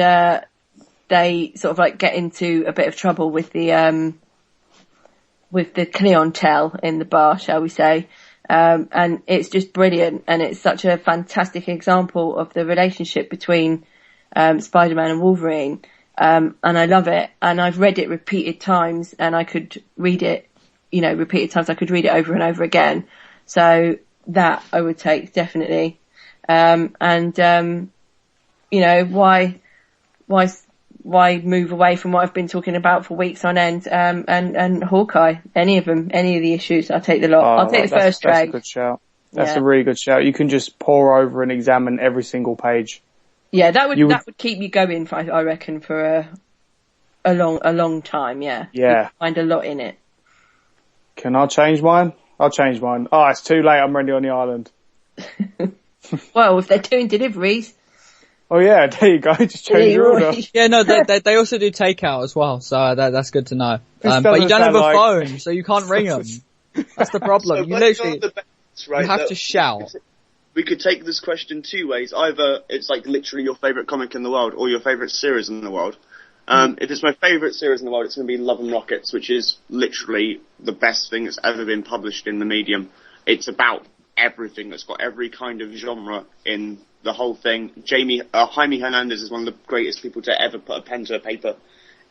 they sort of like get into a bit of trouble with the clientele in the bar, shall we say. And it's just brilliant, and it's such a fantastic example of the relationship between Spider-Man and Wolverine, and I love it, and I've read it repeated times, and I could read it, you know, repeated times. I could read it over and over again, so that I would take, definitely. You know, why move away from what I've been talking about for weeks on end, and Hawkeye, any of the issues, I'll take the lot. I'll take the first trade. That's a good shout. That's a really good shout. You can just pour over and examine every single page. Yeah, that would keep you going, I reckon, for a long time, yeah. Yeah. You'd find a lot in it. Can I change mine? I'll change mine. Oh, it's too late, I'm already on the island. Well, if they're doing deliveries. Oh yeah, there you go, just change your order. Yeah, no, they also do takeout as well, so that's good to know. But you don't have a phone, so you can't ring them. That's the problem. You literally, you have to shout. We could take this question 2 ways. Either it's like literally your favourite comic in the world, or your favourite series in the world. If it's my favourite series in the world, it's going to be Love and Rockets, which is literally the best thing that's ever been published in the medium. It's about everything. It's got every kind of genre in the whole thing. Jaime Hernandez is one of the greatest people to ever put a pen to a paper,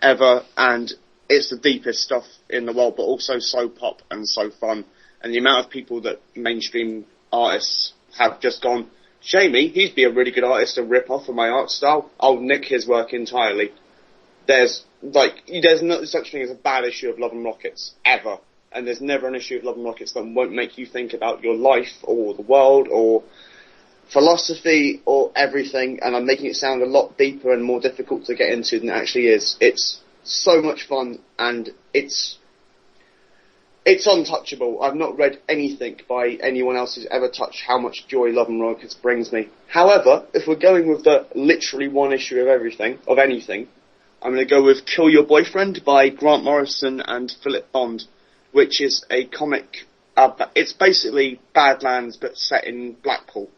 ever, and it's the deepest stuff in the world, but also so pop and so fun. And the amount of people that mainstream artists have just gone, Jamie, he'd be a really good artist to rip off of my art style. I'll nick his work entirely. There's no such thing as a bad issue of Love and Rockets, ever. And there's never an issue of Love and Rockets that won't make you think about your life or the world or philosophy or everything. And I'm making it sound a lot deeper and more difficult to get into than it actually is. It's so much fun, and it's untouchable. I've not read anything by anyone else who's ever touched how much joy Love and Rockets brings me. However, if we're going with the literally one issue of anything, I'm going to go with Kill Your Boyfriend by Grant Morrison and Philip Bond, which is a comic. It's basically Badlands but set in Blackpool,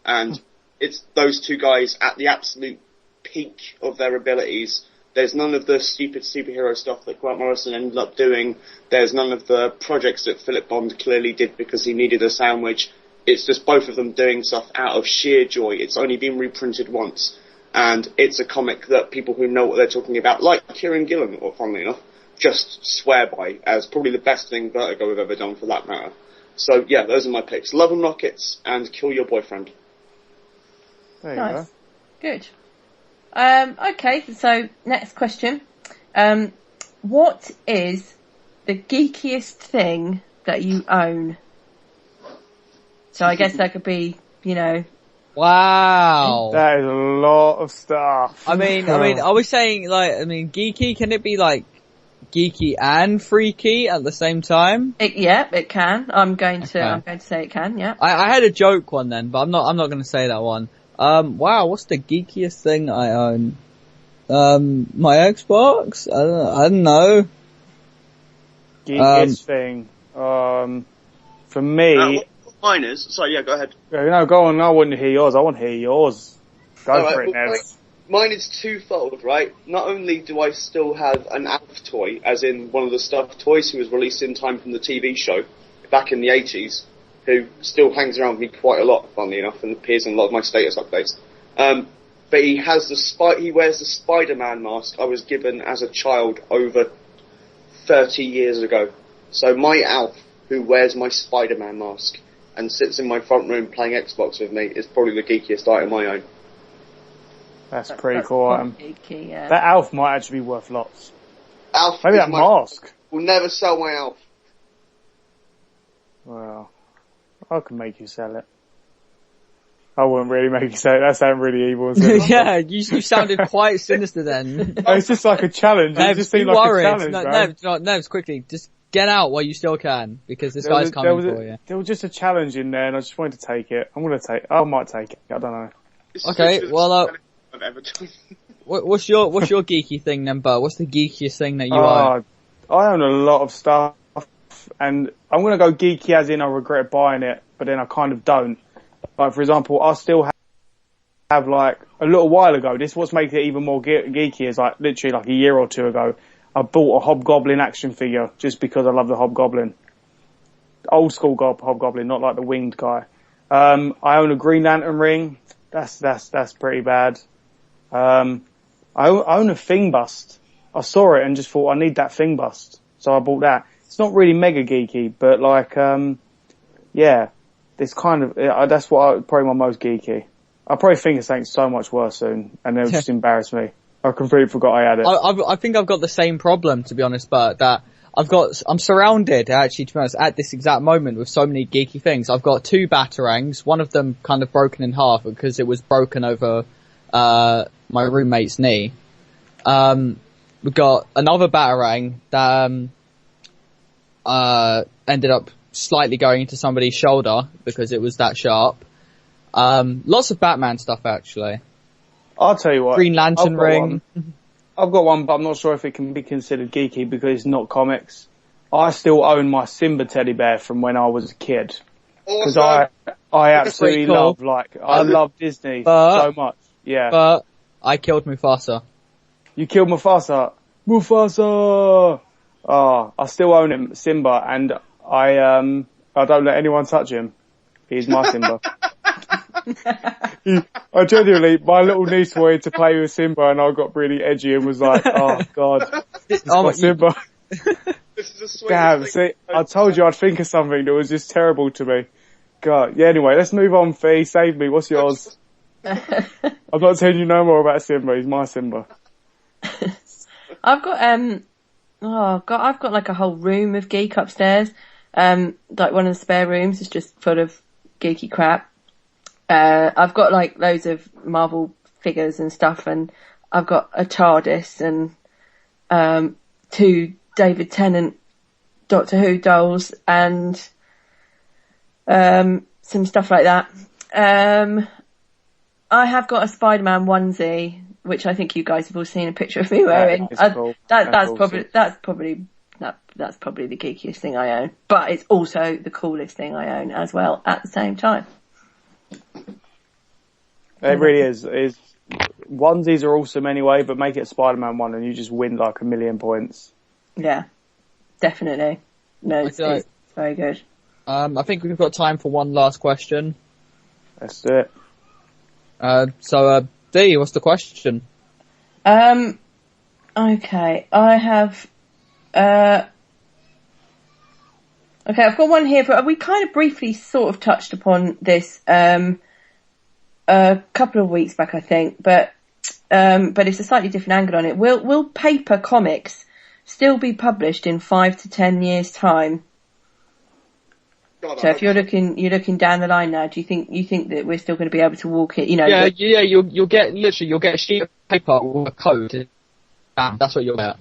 and it's those two guys at the absolute peak of their abilities. There's none of the stupid superhero stuff that Grant Morrison ended up doing. There's none of the projects that Philip Bond clearly did because he needed a sandwich. It's just both of them doing stuff out of sheer joy. It's only been reprinted once, and it's a comic that people who know what they're talking about, like Kieran Gillen, or funnily enough, just swear by as probably the best thing Vertigo have ever done for that matter. So yeah, those are my picks. Love and Rockets and Kill Your Boyfriend. There you Nice. go. Good. Okay, so next question. What is the geekiest thing that you own? So I guess that could be, you know... Wow. That is a lot of stuff. I mean, are we saying geeky? Can it be like geeky and freaky at the same time? It can. I'm going to Okay. say it can. Yeah. I had a joke one then, but I'm not going to say that one. Wow, what's the geekiest thing I own? My Xbox? I don't know. Geekiest thing. For me... Mine is. Sorry, yeah, go ahead. No, go on. I want to hear yours. I want to hear yours. Go All for right, it, well, Nev. mine is twofold, right? Not only do I still have an Alf toy, as in one of the stuffed toys who was released in time from the TV show back in the 80s, who still hangs around with me quite a lot, funnily enough, and appears in a lot of my status updates. But he wears the Spider-Man mask I was given as a child over 30 years ago. So my Alf, who wears my Spider-Man mask and sits in my front room playing Xbox with me, is probably the geekiest item I own. That's pretty cool. Geeky, yeah. That Alf might actually be worth lots. Alf Maybe is that my- mask. Will never sell my Alf. Well, I can make you sell it. I wouldn't really make you sell it. That sounded really evil. Yeah, you sounded quite sinister then. It's just like a challenge. It just seemed like a challenge, man. Nevs, quickly, just get out while you still can, because this guy's coming for you. There was just a challenge in there, and I just wanted to take it. I might take it. I don't know. Okay, well, I've ever done. what's your geeky thing then, Bert? What's the geekiest thing that you own? I own a lot of stuff, and I'm going to go geeky as in I regret buying it, but then I kind of don't. Like, for example, I still have like, a little while ago, this what's making it even more geeky is like, literally like a year or two ago, I bought a Hobgoblin action figure just because I love the Hobgoblin. Old school Hobgoblin, not like the winged guy. I own a Green Lantern ring. That's pretty bad. I own a Thing Bust. I saw it and just thought I need that Thing Bust. So I bought that. It's not really mega geeky, but like, yeah, it's kind of, that's probably my most geeky. I probably think of something so much worse soon, and it'll just embarrass me. I completely forgot I had it. I think I've got the same problem, to be honest, Bert, that I'm surrounded, actually, to be honest, at this exact moment with so many geeky things. I've got 2 Batarangs, one of them kind of broken in half because it was broken over, my roommate's knee. We've got another Batarang that, ended up slightly going into somebody's shoulder because it was that sharp. Lots of Batman stuff, actually. I'll tell you what. Green Lantern ring. I've got one, but I'm not sure if it can be considered geeky because it's not comics. I still own my Simba teddy bear from when I was a kid. Because I absolutely cool. I love Disney so much. Yeah. But I killed Mufasa. You killed Mufasa. Mufasa! Oh, I still own him, Simba, and I don't let anyone touch him. He's my Simba. I genuinely, my little niece wanted to play with Simba, and I got really edgy and was like, "Oh God, it's my Simba." Damn, see, I told you I'd think of something that was just terrible to me. God, yeah. Anyway, let's move on. Fee, save me. What's yours? I'm not telling you no more about Simba. He's my Simba. I've got I've got like a whole room of geek upstairs. Like one of the spare rooms is just full of geeky crap. I've got like loads of Marvel figures and stuff, and I've got a TARDIS and 2 David Tennant Doctor Who dolls and some stuff like that. I have got a Spider-Man onesie, which I think you guys have all seen a picture of me wearing. That's cool. That's probably the geekiest thing I own, but it's also the coolest thing I own as well at the same time. It really is. Onesies are awesome anyway, but make it a Spider-Man one and you just win like 1,000,000 points. Yeah, definitely. No, it's very good. I think we've got time for one last question. Let's do it. Dee, what's the question? Okay, I have, Okay, I've got one here. We kind of briefly sort of touched upon this a couple of weeks back, I think, but it's a slightly different angle on it. Will paper comics still be published in 5 to 10 years' time? God, So if you're looking down the line now, do you think that we're still going to be able to walk it? You'll get a sheet of paper with a code. That's what you'll get.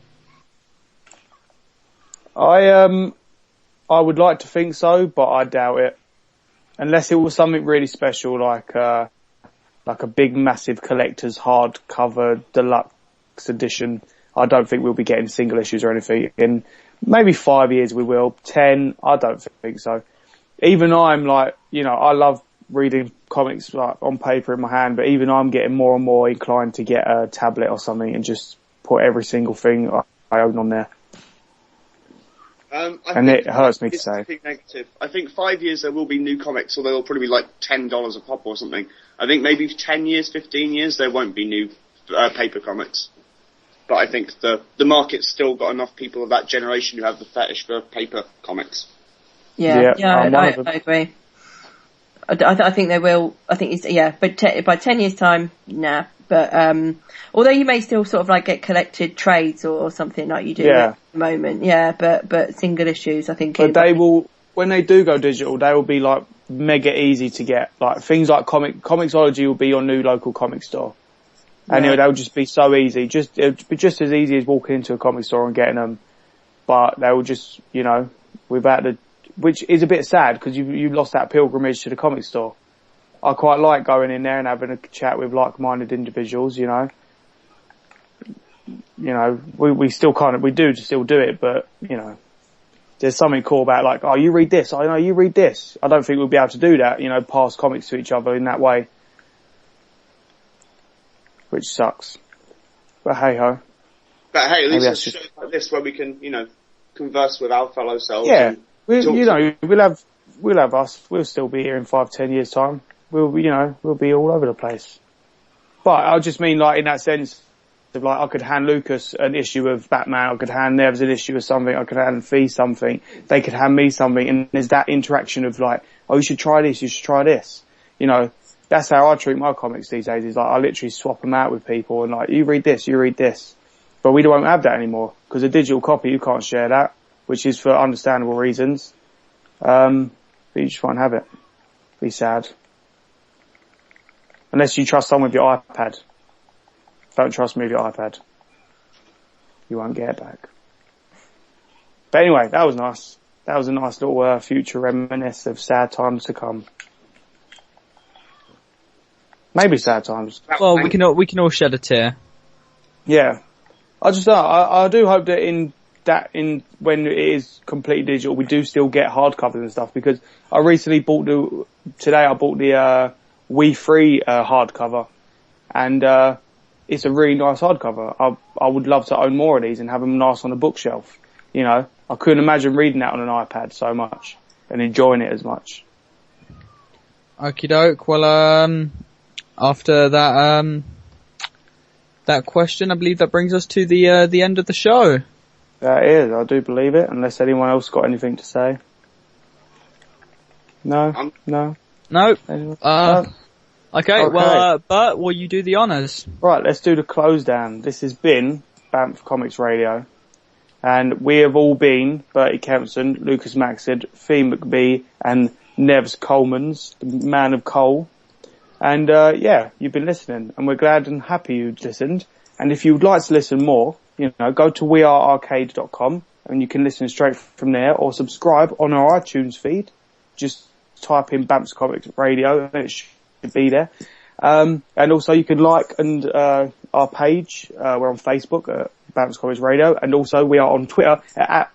I would like to think so, but I doubt it. Unless it was something really special, like a big, massive collector's hardcover deluxe edition. I don't think we'll be getting single issues or anything. In maybe 5 years we will. 10, I don't think so. Even I'm like, I love reading comics like on paper in my hand, but even I'm getting more and more inclined to get a tablet or something and just put every single thing I own on there. And it hurts me to say. Negative. I think 5 years there will be new comics, although they'll probably be like $10 a pop or something. I think maybe 10 years, 15 years, there won't be new paper comics. But I think the market's still got enough people of that generation who have the fetish for paper comics. Yeah, I agree. I think they will. I think but by 10 years' time, nah. But although you may still sort of like get collected trades or something like you do at the moment, but single issues, I think. But they will, when they do go digital, they will be like mega easy to get. Like things like Comixology will be your new local comic store, and they'll just be so easy. It'll be just as easy as walking into a comic store and getting them. But they will just, which is a bit sad because you lost that pilgrimage to the comic store. I quite like going in there and having a chat with like-minded individuals, we still we do still do it, but, there's something cool about like, oh, you read this, I know you read this. I don't think we'll be able to do that, pass comics to each other in that way. Which sucks. But hey-ho. But hey, at least there's shows like this where we can, converse with our fellow selves. Yeah, we'll have us, we'll still be here in 5-10 years time. We'll be all over the place. But I just mean like in that sense of like I could hand Lucas an issue of Batman, I could hand Nevs an issue of something, I could hand Fee something, they could hand me something, and there's that interaction of like, oh, you should try this, you should try this. That's how I treat my comics these days, is like I literally swap them out with people and like, you read this, you read this. But we won't have that anymore, because a digital copy, you can't share that, which is for understandable reasons. But you just won't have it. Be sad. Unless you trust someone with your iPad. Don't trust me with your iPad. You won't get it back. But anyway, that was nice. That was a nice little future reminisce of sad times to come. Maybe sad times. Well, we can all shed a tear. Yeah. I do hope that when it is completely digital, we do still get hardcovers and stuff, because I recently bought the We Free hardcover, and it's a really nice hardcover. I would love to own more of these and have them nice on a bookshelf. I couldn't imagine reading that on an iPad so much and enjoying it as much. Okie doke. Well, after that question, I believe that brings us to the end of the show. That is, I do believe it, unless anyone else got anything to say. No. Nope. Okay, well, Bert, will you do the honours? Right, let's do the close down. This has been BAMF Comics Radio, and we have all been Bertie Kempson, Lucas Maxted, Fee McBee, and Nevs Colemans, the man of coal. And you've been listening, and we're glad and happy you listened. And if you would like to listen more, go to wearearcade.com, and you can listen straight from there, or subscribe on our iTunes feed. Just type in BAMF Comics Radio, and it should be there. And also you can like our page. We're on Facebook at BAMF Comics Radio, and also we are on Twitter at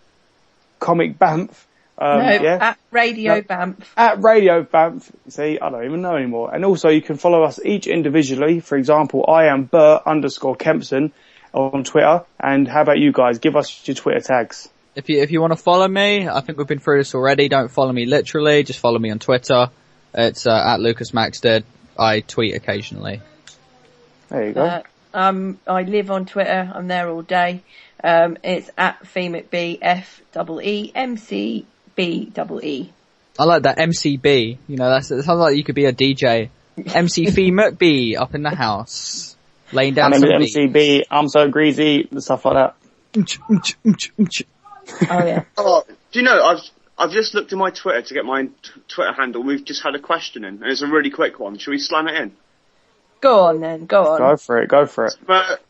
Comic BAMF. At Radio BAMF. At Radio BAMF. See, I don't even know anymore. And also you can follow us each individually. For example, I am Bert_Kempson on Twitter. And how about you guys? Give us your Twitter tags. If you want to follow me, I think we've been through this already. Don't follow me literally, just follow me on Twitter. It's at Lucas Maxted. I tweet occasionally. There you go. I live on Twitter. I'm there all day. It's at Fee McBee, FEEMCBEE. McBee. I like that MCB. You know, that sounds like you could be a DJ. MC Fee McBee up in the house, laying down My some name is beats. MCB, I'm so greasy, and stuff like that. Oh yeah. Oh, do you know, I've just looked at my Twitter to get my Twitter handle. We've just had a question in, and it's a really quick one. Should we slam it in? Go on then. Go on. Go for it.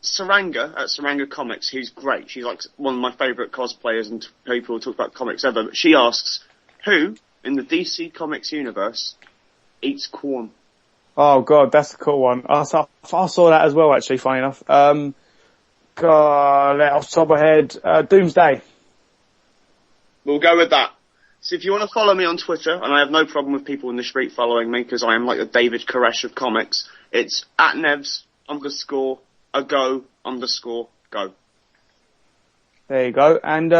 Saranga, at Saranga Comics, who's great. She's like one of my favourite cosplayers and people who talk about comics ever. But she asks, who in the DC Comics universe eats corn? Oh god, that's a cool one. I saw that as well, actually, funny enough. God, off the top of my head, Doomsday. We'll go with that. So if you want to follow me on Twitter, and I have no problem with people in the street following me, because I am like the David Koresh of comics, it's @Nevs_ago_go. There you go. And,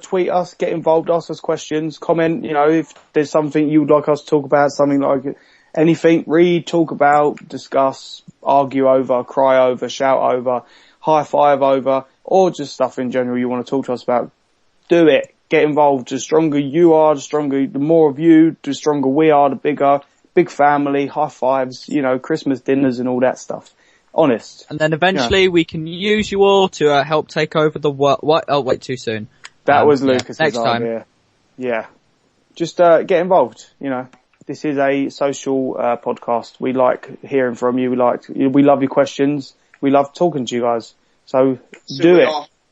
tweet us, get involved, ask us questions, comment, if there's something you would like us to talk about, something like anything, read, talk about, discuss, argue over, cry over, shout over, high five over, or just stuff in general you want to talk to us about. Do it. Get involved. The stronger you are, the more of you, the stronger we are, the bigger. Big family, high fives, Christmas dinners and all that stuff. Honest. And then eventually we can use you all to help take over the world. What? Oh, wait, too soon. That was Lucas's next time. idea. Yeah. Just get involved, This is a social podcast. We like hearing from you. We love your questions. We love talking to you guys. So do it.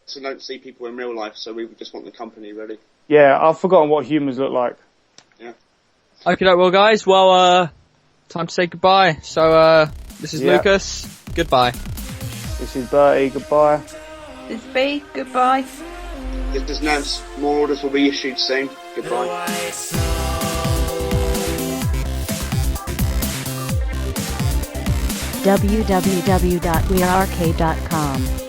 So don't see people in real life, so we just want the company, really. Yeah, I've forgotten what humans look like. Yeah. Okay, well, guys, time to say goodbye. So, this is Lucas. Goodbye. This is Bertie. Goodbye. This is B. Goodbye. This is Nevs. More orders will be issued soon. Goodbye. www.wearearcade.com